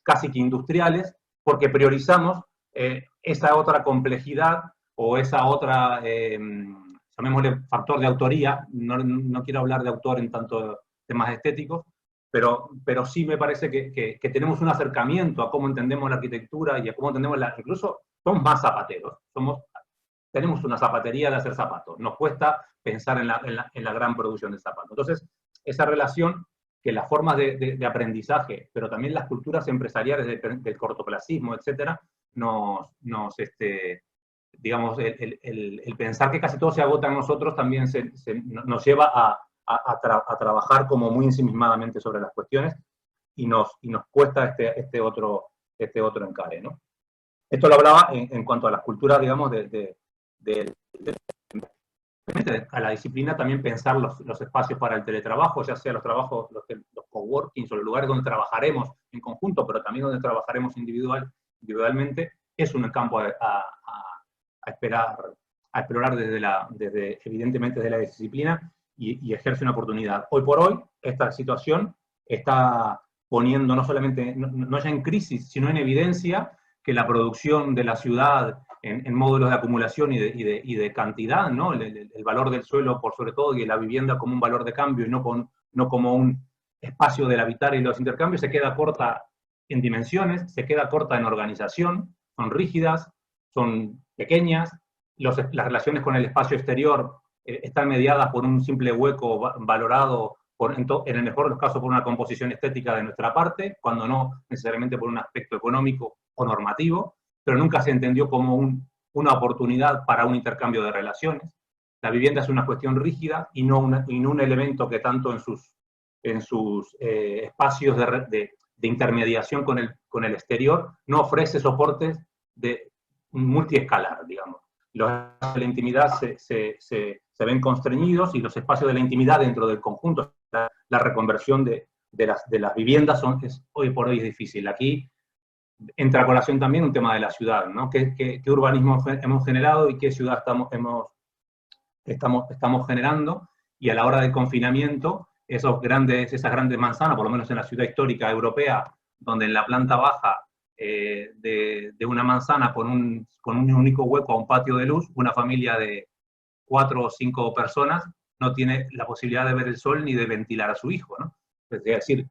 casi que industriales, porque priorizamos esa otra complejidad o esa otra, llamémosle factor de autoría, no quiero hablar de autor en tanto temas estéticos, pero sí me parece que tenemos un acercamiento a cómo entendemos la arquitectura y a cómo entendemos incluso somos más zapateros, tenemos una zapatería de hacer zapatos, nos cuesta pensar en la gran producción de zapatos. Entonces, esa relación que las formas de aprendizaje, pero también las culturas empresariales del cortoplacismo, etcétera, digamos, el pensar que casi todo se agota en nosotros también nos lleva a trabajar como muy ensimismadamente sobre las cuestiones y nos cuesta este otro encare, ¿no? Esto lo hablaba en cuanto a las culturas, digamos, a la disciplina, también pensar los espacios para el teletrabajo, ya sea los coworkings o los lugares donde trabajaremos en conjunto, pero también donde trabajaremos individualmente, es un campo a explorar evidentemente desde la disciplina y ejerce una oportunidad. Hoy por hoy, esta situación está poniendo no solamente, no ya en crisis, sino en evidencia que la producción de la ciudad en módulos de acumulación y de cantidad, ¿no? El valor del suelo por sobre todo y la vivienda como un valor de cambio y no como un espacio del habitar y los intercambios, se queda corta en dimensiones, se queda corta en organización, son rígidas, son pequeñas, las relaciones con el espacio exterior están mediadas por un simple hueco valorado, en el mejor de los casos, por una composición estética de nuestra parte, cuando no necesariamente por un aspecto económico o normativo, pero nunca se entendió como una oportunidad para un intercambio de relaciones. La vivienda es una cuestión rígida y no un elemento que tanto en sus espacios de intermediación con el exterior no ofrece soportes de multiescalar, digamos. Los espacios de la intimidad se ven constreñidos y los espacios de la intimidad dentro del conjunto, la reconversión de las viviendas es hoy por hoy es difícil. Aquí entra a colación también un tema de la ciudad, ¿no? ¿Qué urbanismo hemos generado y qué ciudad estamos generando? Y a la hora del confinamiento, esas grandes manzanas, por lo menos en la ciudad histórica europea, donde en la planta baja de una manzana con un único hueco a un patio de luz, una familia de 4 o 5 personas no tiene la posibilidad de ver el sol ni de ventilar a su hijo, ¿no? Es decir,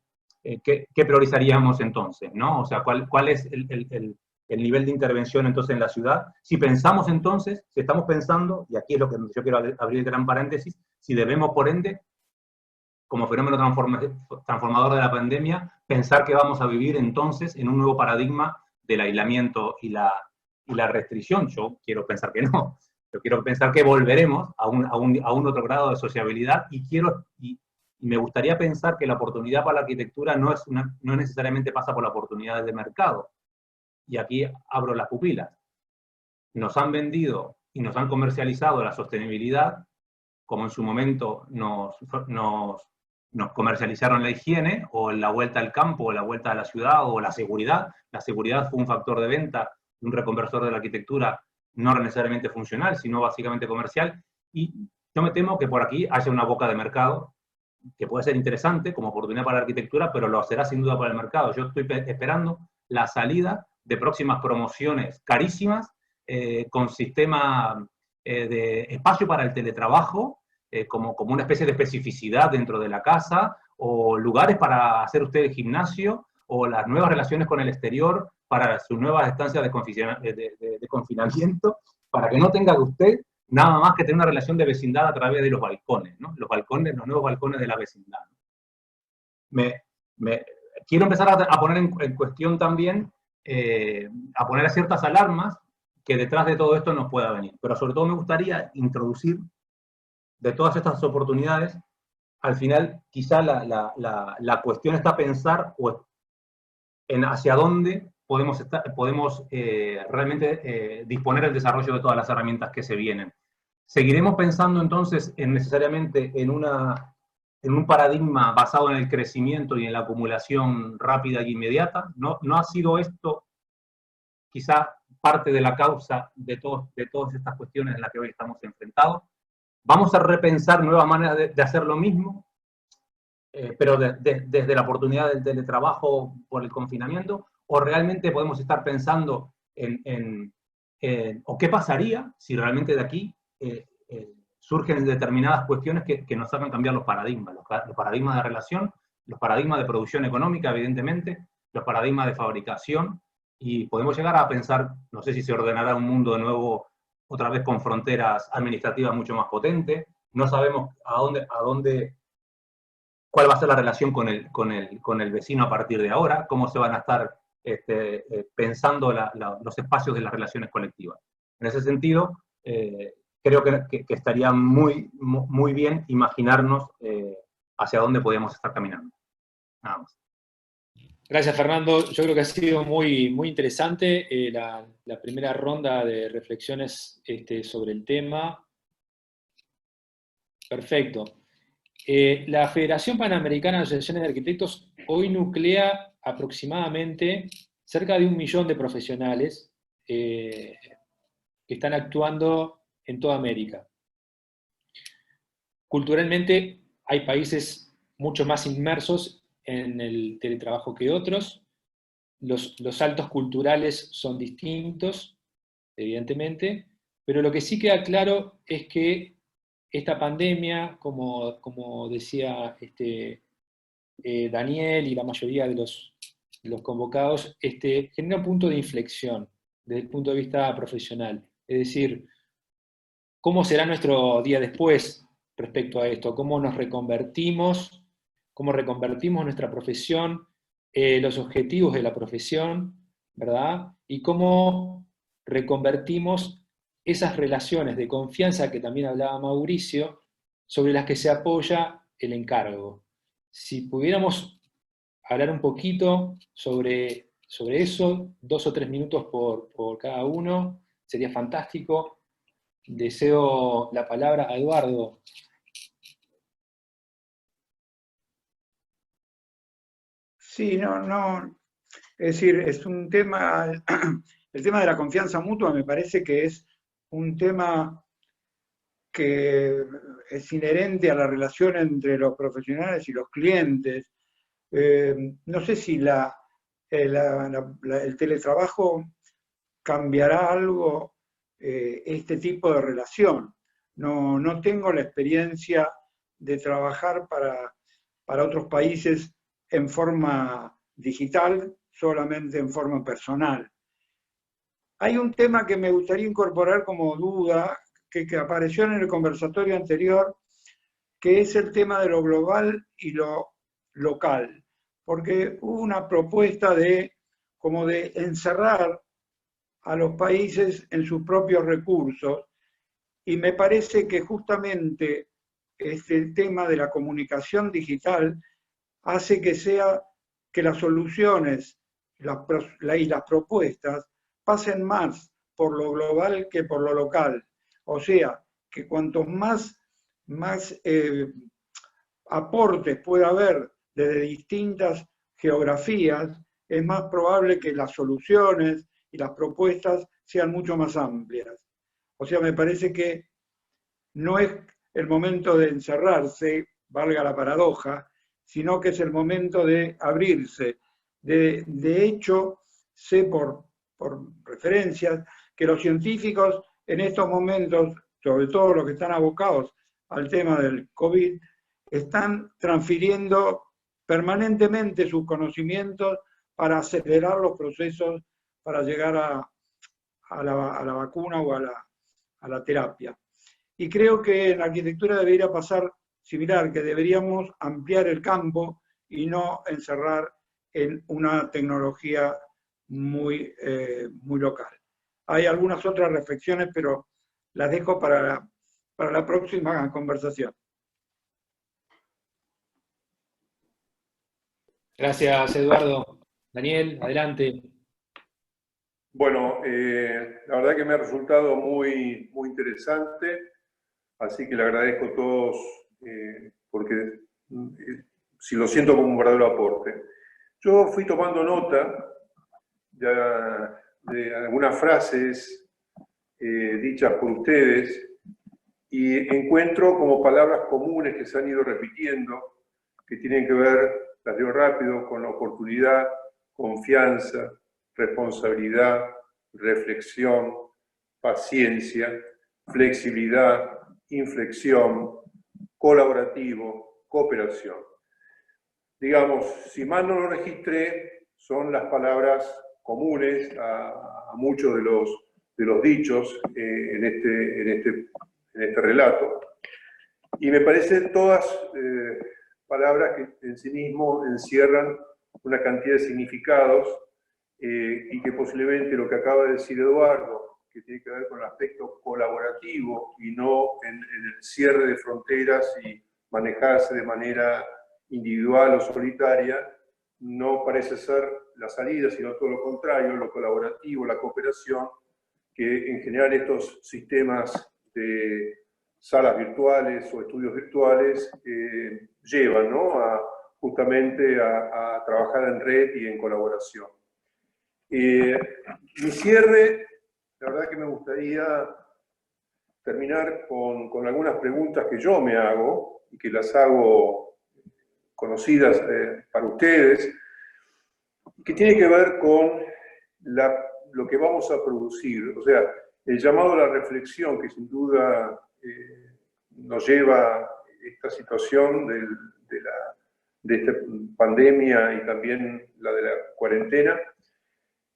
¿qué priorizaríamos entonces, ¿no? O sea, ¿cuál es el nivel de intervención entonces en la ciudad? Si pensamos entonces, si estamos pensando, y aquí es lo que yo quiero abrir el gran paréntesis, si debemos, por ende, como fenómeno transformador de la pandemia, pensar que vamos a vivir entonces en un nuevo paradigma del aislamiento y la restricción. Yo quiero pensar que no. Yo quiero pensar que volveremos a un otro grado de sociabilidad y me gustaría pensar que la oportunidad para la arquitectura no necesariamente pasa por las oportunidades de mercado. Y aquí abro las pupilas. Nos han vendido y nos han comercializado la sostenibilidad, como en su momento nos comercializaron la higiene, o la vuelta al campo, o la vuelta a la ciudad, o la seguridad. La seguridad fue un factor de venta, un reconversor de la arquitectura no necesariamente funcional, sino básicamente comercial. Y yo me temo que por aquí haya una boca de mercado que puede ser interesante como oportunidad para la arquitectura, pero lo será sin duda para el mercado. Yo estoy esperando la salida de próximas promociones carísimas, con sistema de espacio para el teletrabajo, como una especie de especificidad dentro de la casa, o lugares para hacer usted el gimnasio, o las nuevas relaciones con el exterior para sus nuevas estancias de confinamiento, para que no tenga usted nada más que tener una relación de vecindad a través de los balcones, ¿no? Los nuevos balcones de la vecindad. Quiero empezar a poner en cuestión también, a poner ciertas alarmas que detrás de todo esto nos pueda venir. Pero sobre todo me gustaría introducir, de todas estas oportunidades, al final quizá la cuestión está pensar en hacia dónde podemos realmente disponer el desarrollo de todas las herramientas que se vienen. ¿Seguiremos pensando entonces necesariamente en un paradigma basado en el crecimiento y en la acumulación rápida e inmediata? ¿No ha sido esto quizá parte de la causa de todas estas cuestiones en las que hoy estamos enfrentados? ¿Vamos a repensar nuevas maneras de hacer lo mismo, pero desde la oportunidad del teletrabajo por el confinamiento? ¿O realmente podemos estar pensando o qué pasaría si realmente de aquí surgen determinadas cuestiones que nos hagan cambiar los paradigmas de relación, los paradigmas de producción económica, evidentemente, los paradigmas de fabricación, y podemos llegar a pensar, no sé si se ordenará un mundo de nuevo, otra vez con fronteras administrativas mucho más potentes, no sabemos cuál va a ser la relación con el vecino a partir de ahora, cómo se van a estar pensando los espacios de las relaciones colectivas. En ese sentido, creo que estaría muy, muy bien imaginarnos hacia dónde podemos estar caminando. Nada más. Gracias, Fernando. Yo creo que ha sido muy, muy interesante la primera ronda de reflexiones sobre el tema. Perfecto. La Federación Panamericana de Asociaciones de Arquitectos hoy nuclea aproximadamente cerca de 1 millón de profesionales que están actuando en toda América. Culturalmente hay países mucho más inmersos en el teletrabajo que otros. Los saltos culturales son distintos, evidentemente, pero lo que sí queda claro es que esta pandemia, como decía Daniel y la mayoría de los convocados, genera un punto de inflexión desde el punto de vista profesional. Es decir, ¿cómo será nuestro día después respecto a esto? ¿Cómo nos reconvertimos? ¿Cómo reconvertimos nuestra profesión? Los objetivos de la profesión, ¿verdad? Y cómo reconvertimos esas relaciones de confianza que también hablaba Mauricio, sobre las que se apoya el encargo. Si pudiéramos hablar un poquito sobre eso, 2 o 3 minutos por cada uno, sería fantástico. Deseo la palabra a Eduardo. Sí, no. Es decir, es un tema, el tema de la confianza mutua me parece que es un tema que es inherente a la relación entre los profesionales y los clientes. No sé si el teletrabajo cambiará algo este tipo de relación. No tengo la experiencia de trabajar para otros países en forma digital, solamente en forma personal. Hay un tema que me gustaría incorporar como duda, que apareció en el conversatorio anterior, que es el tema de lo global y lo local, porque hubo una propuesta como de encerrar a los países en sus propios recursos, y me parece que justamente este tema de la comunicación digital hace que las soluciones y las propuestas pasen más por lo global que por lo local. O sea, que cuantos más aportes pueda haber desde distintas geografías, es más probable que las soluciones y las propuestas sean mucho más amplias. O sea, me parece que no es el momento de encerrarse, valga la paradoja, sino que es el momento de abrirse. De hecho, sé por referencias que los científicos en estos momentos, sobre todo los que están abocados al tema del COVID, están transfiriendo permanentemente sus conocimientos para acelerar los procesos para llegar a la vacuna o a la terapia. Y creo que en la arquitectura debería pasar similar, que deberíamos ampliar el campo y no encerrar en una tecnología muy local. Hay algunas otras reflexiones, pero las dejo para la próxima conversación. Gracias, Eduardo. Daniel, adelante. Bueno, la verdad que me ha resultado muy, muy interesante, así que le agradezco a todos porque si lo siento como un verdadero aporte. Yo fui tomando nota de algunas frases dichas por ustedes y encuentro como palabras comunes que se han ido repitiendo, que tienen que ver, las leo rápido, con la oportunidad, confianza, responsabilidad, reflexión, paciencia, flexibilidad, inflexión, colaborativo, cooperación. Digamos, si mal no lo registré, son las palabras comunes a muchos de los dichos en este relato. Y me parecen todas palabras que en sí mismo encierran una cantidad de significados y que posiblemente lo que acaba de decir Eduardo, que tiene que ver con el aspecto colaborativo y no en el cierre de fronteras y manejarse de manera individual o solitaria, no parece ser la salida, sino todo lo contrario, lo colaborativo, la cooperación, que en general estos sistemas de salas virtuales o estudios virtuales llevan, ¿no? Justamente a trabajar en red y en colaboración. Mi cierre, la verdad que me gustaría terminar con algunas preguntas que yo me hago y que las hago conocidas para ustedes, que tiene que ver con lo que vamos a producir, o sea, el llamado a la reflexión que sin duda nos lleva a esta situación de esta pandemia y también la de la cuarentena,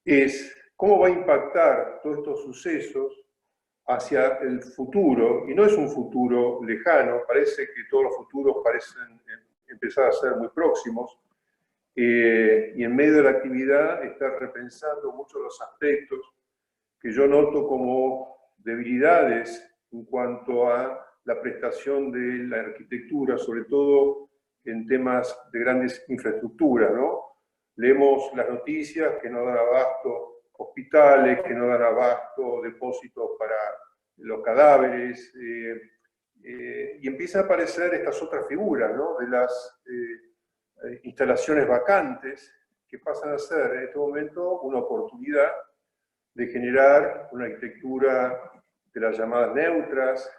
es cómo va a impactar todos estos sucesos hacia el futuro, y no es un futuro lejano, parece que todos los futuros parecen empezar a ser muy próximos, y en medio de la actividad estar repensando muchos de los aspectos que yo noto como debilidades en cuanto a la prestación de la arquitectura, sobre todo en temas de grandes infraestructuras, ¿no? Leemos las noticias que no dan abasto hospitales, que no dan abasto depósitos para los cadáveres, y empieza a aparecer estas otras figuras, ¿no? De las instalaciones vacantes, que pasan a ser en este momento una oportunidad de generar una arquitectura de las llamadas neutras,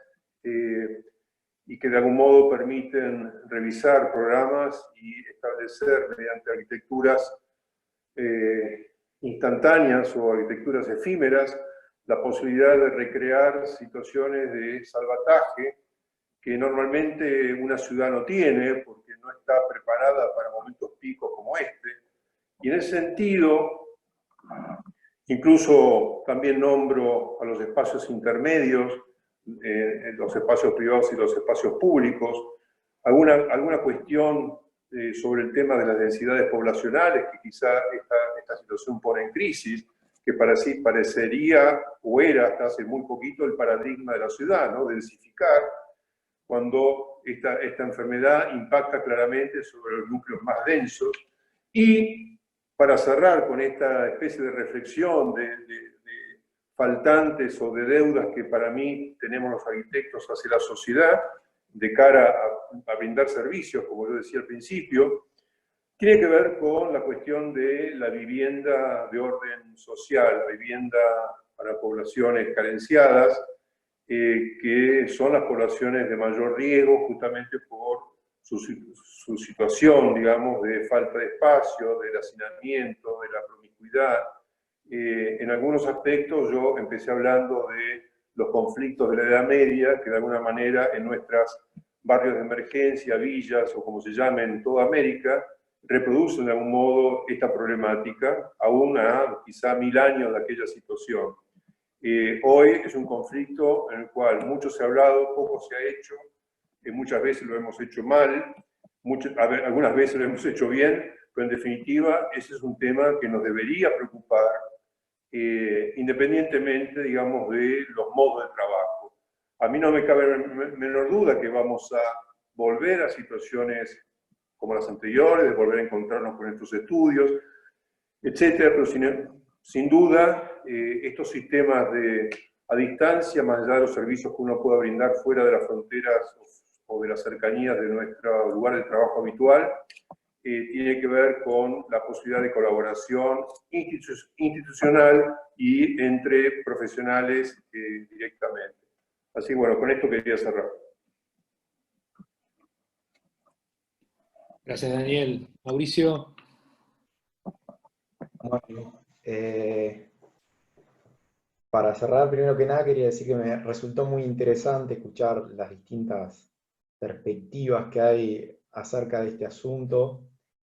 y que de algún modo permiten revisar programas y establecer mediante arquitecturas instantáneas o arquitecturas efímeras la posibilidad de recrear situaciones de salvataje que normalmente una ciudad no tiene porque no está preparada para momentos picos como este. Y en ese sentido, incluso también nombro a los espacios intermedios, los espacios privados y los espacios públicos, alguna cuestión sobre el tema de las densidades poblacionales, que quizá esta situación pone en crisis, que para sí parecería, o era hasta hace muy poquito, el paradigma de la ciudad, ¿no? Densificar, cuando esta enfermedad impacta claramente sobre los núcleos más densos. Y para cerrar con esta especie de reflexión de faltantes o de deudas que para mí tenemos los arquitectos hacia la sociedad, de cara a brindar servicios, como yo decía al principio, tiene que ver con la cuestión de la vivienda de orden social, la vivienda para poblaciones carenciadas, que son las poblaciones de mayor riesgo justamente por su situación, digamos, de falta de espacio, del hacinamiento, de la promiscuidad. En algunos aspectos yo empecé hablando de los conflictos de la Edad Media, que de alguna manera en nuestros barrios de emergencia, villas o como se llame en toda América, reproducen de algún modo esta problemática, aún a quizá 1000 años de aquella situación. Hoy es un conflicto en el cual mucho se ha hablado, poco se ha hecho, muchas veces lo hemos hecho mal, algunas veces lo hemos hecho bien, pero en definitiva ese es un tema que nos debería preocupar, independientemente, digamos, de los modos de trabajo. A mí no me cabe menor duda que vamos a volver a situaciones como las anteriores, de volver a encontrarnos con estos estudios, etcétera, pero sin duda estos sistemas a distancia, más allá de los servicios que uno pueda brindar fuera de las fronteras o de las cercanías de nuestro lugar de trabajo habitual, tiene que ver con la posibilidad de colaboración institucional y entre profesionales directamente. Así que bueno, con esto quería cerrar. Gracias, Daniel. Mauricio. Bueno, para cerrar, primero que nada, quería decir que me resultó muy interesante escuchar las distintas perspectivas que hay acerca de este asunto,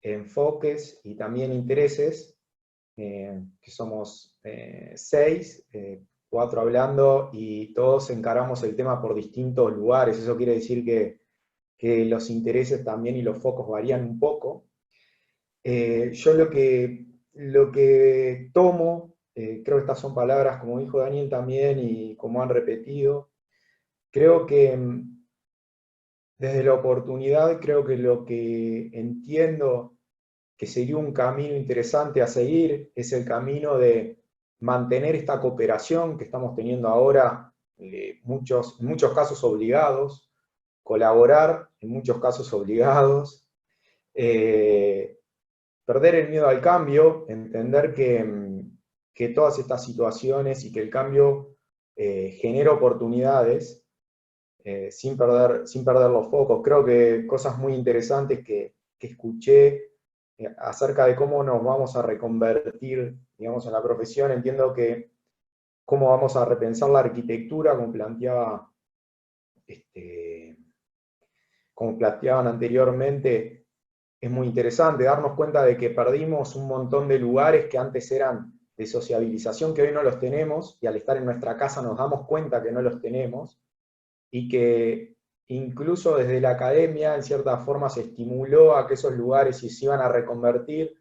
enfoques y también intereses, que somos 6, 4 hablando y todos encaramos el tema por distintos lugares. Eso quiere decir que los intereses también y los focos varían un poco. Yo lo que tomo, creo que estas son palabras, como dijo Daniel también, y como han repetido, creo que desde la oportunidad, creo que lo que entiendo que sería un camino interesante a seguir es el camino de mantener esta cooperación que estamos teniendo ahora, en muchos casos obligados, colaborar en muchos casos obligados, perder el miedo al cambio, entender que todas estas situaciones y que el cambio genera oportunidades sin perder los focos. Creo que cosas muy interesantes que escuché acerca de cómo nos vamos a reconvertir, digamos, en la profesión. Entiendo que cómo vamos a repensar la arquitectura, como planteaban anteriormente, es muy interesante darnos cuenta de que perdimos un montón de lugares que antes eran de sociabilización, que hoy no los tenemos, y al estar en nuestra casa nos damos cuenta que no los tenemos, y que incluso desde la academia, en cierta forma, se estimuló a que esos lugares se iban a reconvertir,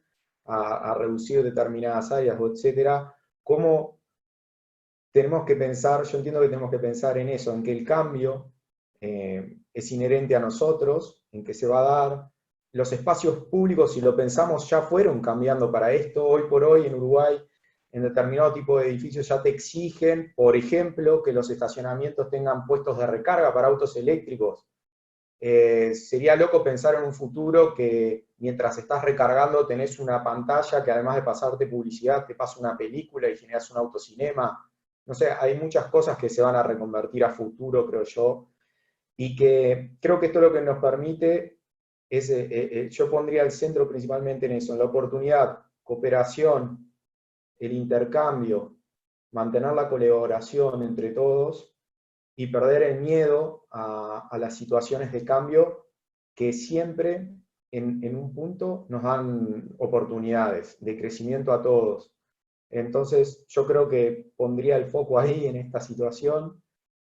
a reducir determinadas áreas, etcétera. ¿Cómo tenemos que pensar? Yo entiendo que tenemos que pensar en eso, en que el cambio es inherente a nosotros, en que se va a dar. Los espacios públicos, si lo pensamos, ya fueron cambiando para esto. Hoy por hoy en Uruguay, en determinado tipo de edificios ya te exigen, por ejemplo, que los estacionamientos tengan puestos de recarga para autos eléctricos. Sería loco pensar en un futuro que mientras estás recargando tenés una pantalla que además de pasarte publicidad te pasa una película y generas un autocinema. No sé, hay muchas cosas que se van a reconvertir a futuro, creo yo, y que creo que esto lo que nos permite es, yo pondría el centro principalmente en eso, en la oportunidad, cooperación, el intercambio, mantener la colaboración entre todos y perder el miedo a las situaciones de cambio que siempre en un punto nos dan oportunidades de crecimiento a todos. Entonces yo creo que pondría el foco ahí en esta situación.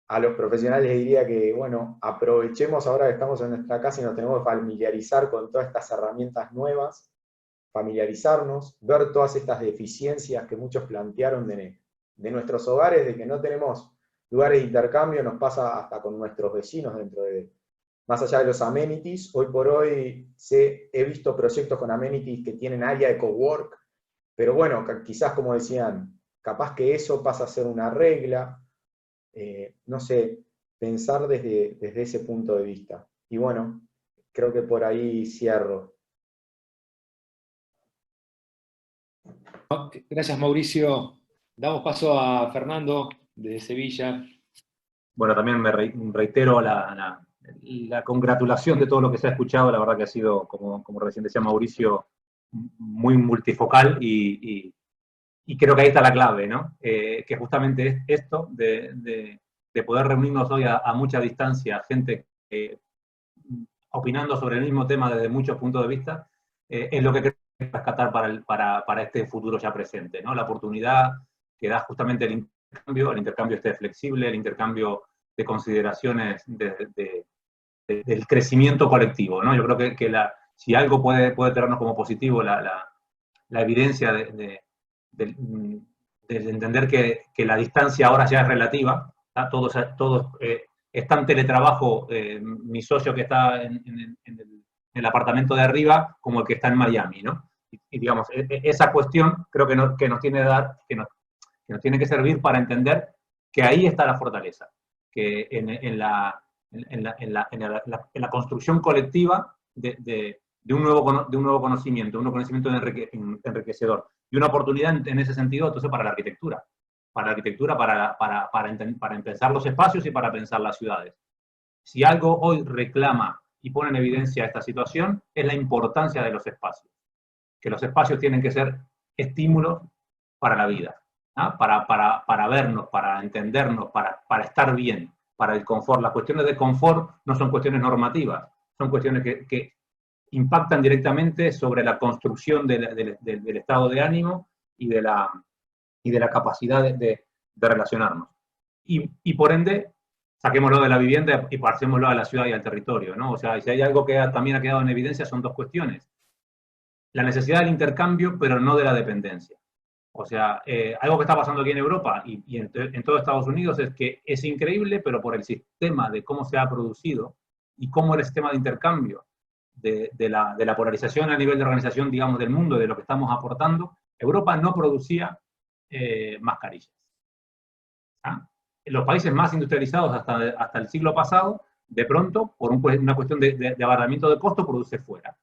A los profesionales les diría que, bueno, aprovechemos ahora que estamos en nuestra casa y nos tenemos que familiarizar con todas estas herramientas nuevas, familiarizarnos, ver todas estas deficiencias que muchos plantearon de nuestros hogares, de que no tenemos lugares de intercambio, nos pasa hasta con nuestros vecinos más allá de los amenities. Hoy por hoy he visto proyectos con amenities que tienen área de cowork, pero bueno, quizás como decían, capaz que eso pasa a ser una regla, no sé, pensar desde ese punto de vista. Y bueno, creo que por ahí cierro. Gracias, Mauricio. Damos paso a Fernando, de Sevilla. Bueno, también me reitero la congratulación de todo lo que se ha escuchado. La verdad que ha sido, como recién decía Mauricio, muy multifocal y creo que ahí está la clave, ¿no? Que justamente es esto de poder reunirnos hoy a mucha distancia, gente opinando sobre el mismo tema desde muchos puntos de vista, es lo que creo que rescatar para este futuro ya presente, ¿no? La oportunidad que da justamente el intercambio esté flexible, el intercambio de consideraciones del crecimiento colectivo, ¿no? Yo creo que si algo puede tenernos como positivo la evidencia de entender que la distancia ahora ya es relativa, ¿tá? Todos está en teletrabajo, mi socio que está en el apartamento de arriba, como el que está en Miami, ¿no? Y digamos, esa cuestión creo que nos tiene que nos tiene que servir para entender que ahí está la fortaleza, que en la construcción colectiva de un nuevo conocimiento, enriquecedor, y una oportunidad en ese sentido, entonces, para la arquitectura, para pensar los espacios y para pensar las ciudades. Si algo hoy reclama y pone en evidencia esta situación, es la importancia de los espacios, que los espacios tienen que ser estímulos para la vida, ¿no? Para vernos, para entendernos, para estar bien, para el confort. Las cuestiones de confort no son cuestiones normativas, son cuestiones que impactan directamente sobre la construcción del estado de ánimo y de la capacidad de relacionarnos. Y por ende, saquémoslo de la vivienda y pasémoslo a la ciudad y al territorio, ¿no? O sea, si hay algo que también ha quedado en evidencia, son dos cuestiones. La necesidad del intercambio, pero no de la dependencia. O sea, algo que está pasando aquí en Europa y en todo Estados Unidos es que es increíble, pero por el sistema de cómo se ha producido y cómo el sistema de intercambio de la polarización a nivel de organización, digamos, del mundo, de lo que estamos aportando, Europa no producía mascarillas. ¿Ah? Los países más industrializados hasta el siglo pasado, de pronto, por una cuestión de abaratamiento de costo, produce fuera.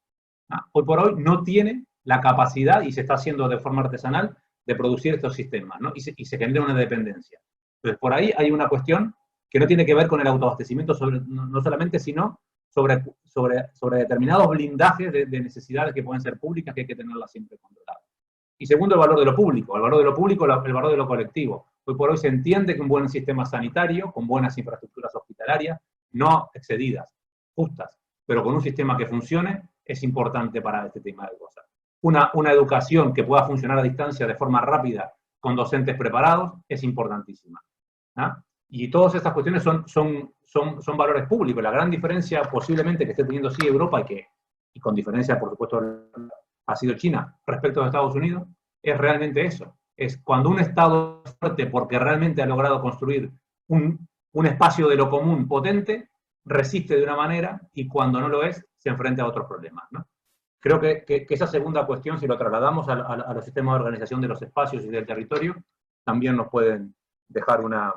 ¿Ah? Hoy por hoy no tiene la capacidad, y se está haciendo de forma artesanal, de producir estos sistemas, ¿no? Y se genera una dependencia. Entonces, por ahí hay una cuestión que no tiene que ver con el autoabastecimiento, no solamente, sino sobre determinados blindajes de necesidades que pueden ser públicas, que hay que tenerlas siempre controladas. Y segundo, el valor de lo público, el valor de lo colectivo. Hoy por hoy se entiende que un buen sistema sanitario, con buenas infraestructuras hospitalarias, no excedidas, justas, pero con un sistema que funcione, es importante para este tema de cosas. Una educación que pueda funcionar a distancia de forma rápida, con docentes preparados, es importantísima. ¿Ah? Y todas estas cuestiones son valores públicos. La gran diferencia posiblemente que esté teniendo sí Europa, y con diferencia, por supuesto, ha sido China respecto a Estados Unidos, es realmente eso. Es cuando un Estado es fuerte porque realmente ha logrado construir un espacio de lo común potente, resiste de una manera, y cuando no lo es, se enfrenta a otros problemas, ¿no? Creo que esa segunda cuestión, si lo trasladamos a los sistemas de organización de los espacios y del territorio, también nos pueden dejar una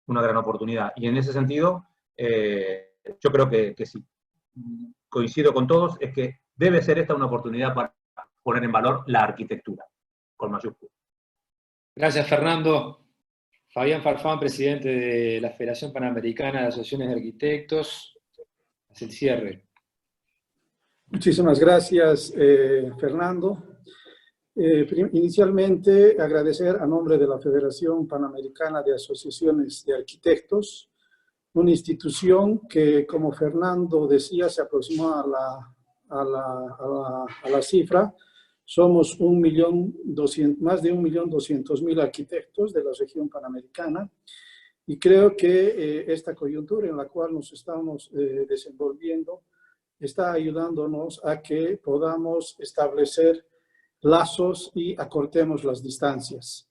gran oportunidad. Y en ese sentido, yo creo que sí, coincido con todos, es que debe ser esta una oportunidad para poner en valor la arquitectura, con mayúsculas. Gracias, Fernando. Fabián Farfán, presidente de la Federación Panamericana de Asociaciones de Arquitectos. Hace el cierre. Muchísimas gracias, Fernando. Inicialmente, agradecer a nombre de la Federación Panamericana de Asociaciones de Arquitectos, una institución que, como Fernando decía, se aproximó a la cifra. Somos más de 1.200.000 arquitectos de la región panamericana, y creo que esta coyuntura en la cual nos estamos desenvolviendo está ayudándonos a que podamos establecer lazos y acortemos las distancias.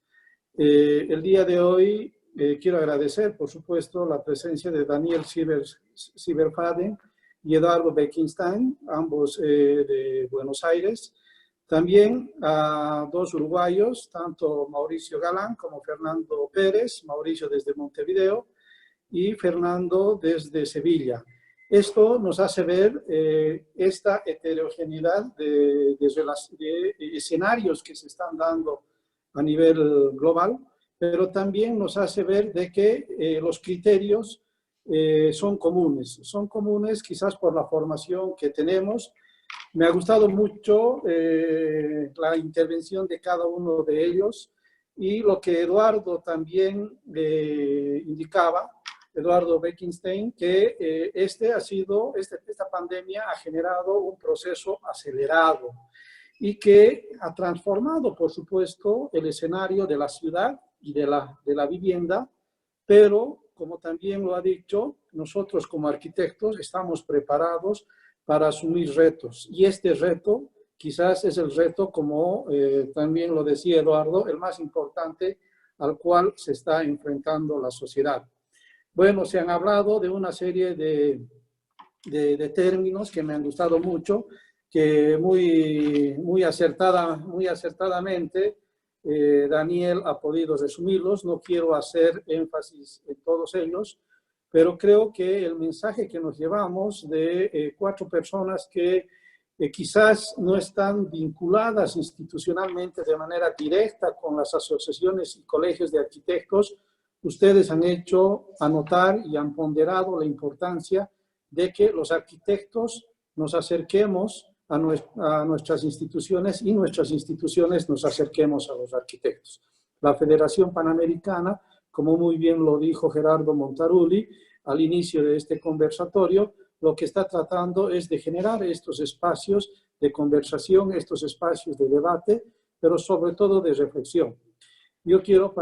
El día de hoy quiero agradecer, por supuesto, la presencia de Daniel Silverfaden y Eduardo Bekenstein, ambos de Buenos Aires. También a dos uruguayos, tanto Mauricio Galán como Fernando Pérez, Mauricio desde Montevideo y Fernando desde Sevilla. Esto nos hace ver esta heterogeneidad de escenarios que se están dando a nivel global, pero también nos hace ver de que los criterios son comunes quizás por la formación que tenemos. Me ha gustado mucho la intervención de cada uno de ellos, y lo que Eduardo también indicaba, Eduardo Bekenstein, que esta pandemia ha generado un proceso acelerado y que ha transformado, por supuesto, el escenario de la ciudad y de la vivienda, pero, como también lo ha dicho, nosotros como arquitectos estamos preparados para asumir retos. Y este reto quizás es el reto, como también lo decía Eduardo, el más importante al cual se está enfrentando la sociedad. Bueno, se han hablado de una serie de términos que me han gustado mucho, que muy acertadamente Daniel ha podido resumirlos, no quiero hacer énfasis en todos ellos, pero creo que el mensaje que nos llevamos de 4 personas que quizás no están vinculadas institucionalmente de manera directa con las asociaciones y colegios de arquitectos, ustedes han hecho anotar y han ponderado la importancia de que los arquitectos nos acerquemos a nuestras instituciones y nuestras instituciones nos acerquemos a los arquitectos. La Federación Panamericana, como muy bien lo dijo Gerardo Montarulli al inicio de este conversatorio, lo que está tratando es de generar estos espacios de conversación, estos espacios de debate, pero sobre todo de reflexión. Yo quiero,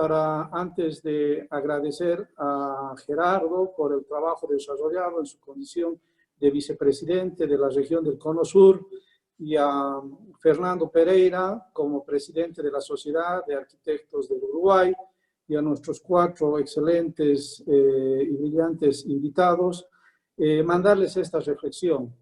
antes de agradecer a Gerardo por el trabajo desarrollado en su condición de vicepresidente de la región del Cono Sur, y a Fernando Pereira como presidente de la Sociedad de Arquitectos del Uruguay, y a nuestros 4 excelentes y brillantes invitados, mandarles esta reflexión.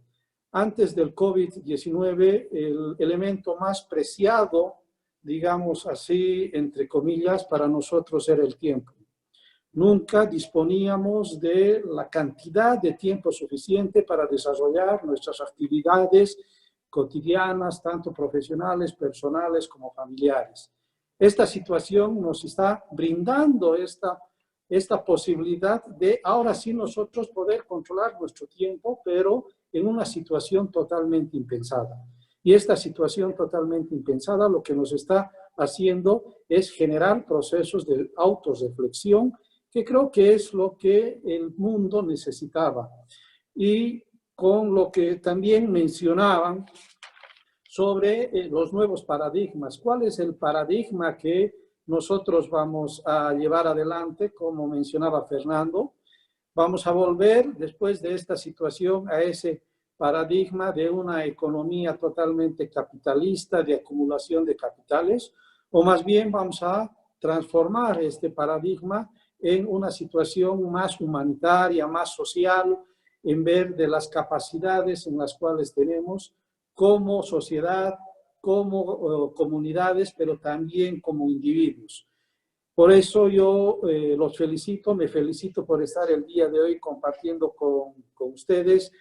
Antes del COVID-19, el elemento más preciado, digamos así, entre comillas, para nosotros era el tiempo. Nunca disponíamos de la cantidad de tiempo suficiente para desarrollar nuestras actividades cotidianas, tanto profesionales, personales como familiares. Esta situación nos está brindando esta posibilidad de ahora sí nosotros poder controlar nuestro tiempo, pero en una situación totalmente impensada. Y esta situación totalmente impensada lo que nos está haciendo es generar procesos de autorreflexión, que creo que es lo que el mundo necesitaba. Y con lo que también mencionaban sobre los nuevos paradigmas. ¿Cuál es el paradigma que nosotros vamos a llevar adelante? Como mencionaba Fernando, vamos a volver después de esta situación a ese paradigma de una economía totalmente capitalista, de acumulación de capitales, o más bien vamos a transformar este paradigma en una situación más humanitaria, más social, en ver de las capacidades en las cuales tenemos como sociedad, como comunidades, pero también como individuos. Por eso yo los felicito, me felicito por estar el día de hoy compartiendo con ustedes.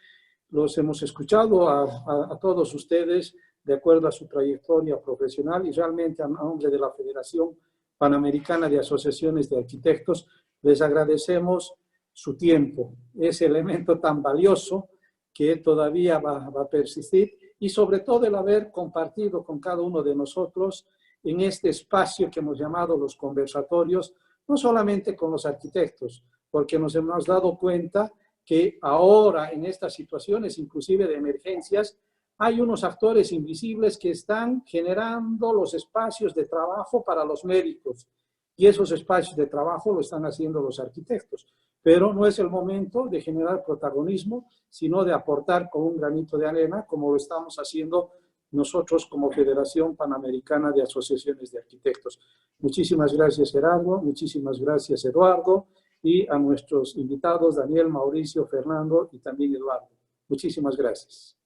Los hemos escuchado a todos ustedes de acuerdo a su trayectoria profesional y realmente a nombre de la Federación Panamericana de Asociaciones de Arquitectos les agradecemos su tiempo, ese elemento tan valioso que todavía va a persistir y sobre todo el haber compartido con cada uno de nosotros en este espacio que hemos llamado los conversatorios, no solamente con los arquitectos, porque nos hemos dado cuenta que ahora en estas situaciones, inclusive de emergencias, hay unos actores invisibles que están generando los espacios de trabajo para los médicos y esos espacios de trabajo lo están haciendo los arquitectos. Pero no es el momento de generar protagonismo, sino de aportar con un granito de arena, como lo estamos haciendo nosotros como Federación Panamericana de Asociaciones de Arquitectos. Muchísimas gracias, Gerardo, muchísimas gracias, Eduardo, y a nuestros invitados, Daniel, Mauricio, Fernando y también Eduardo. Muchísimas gracias.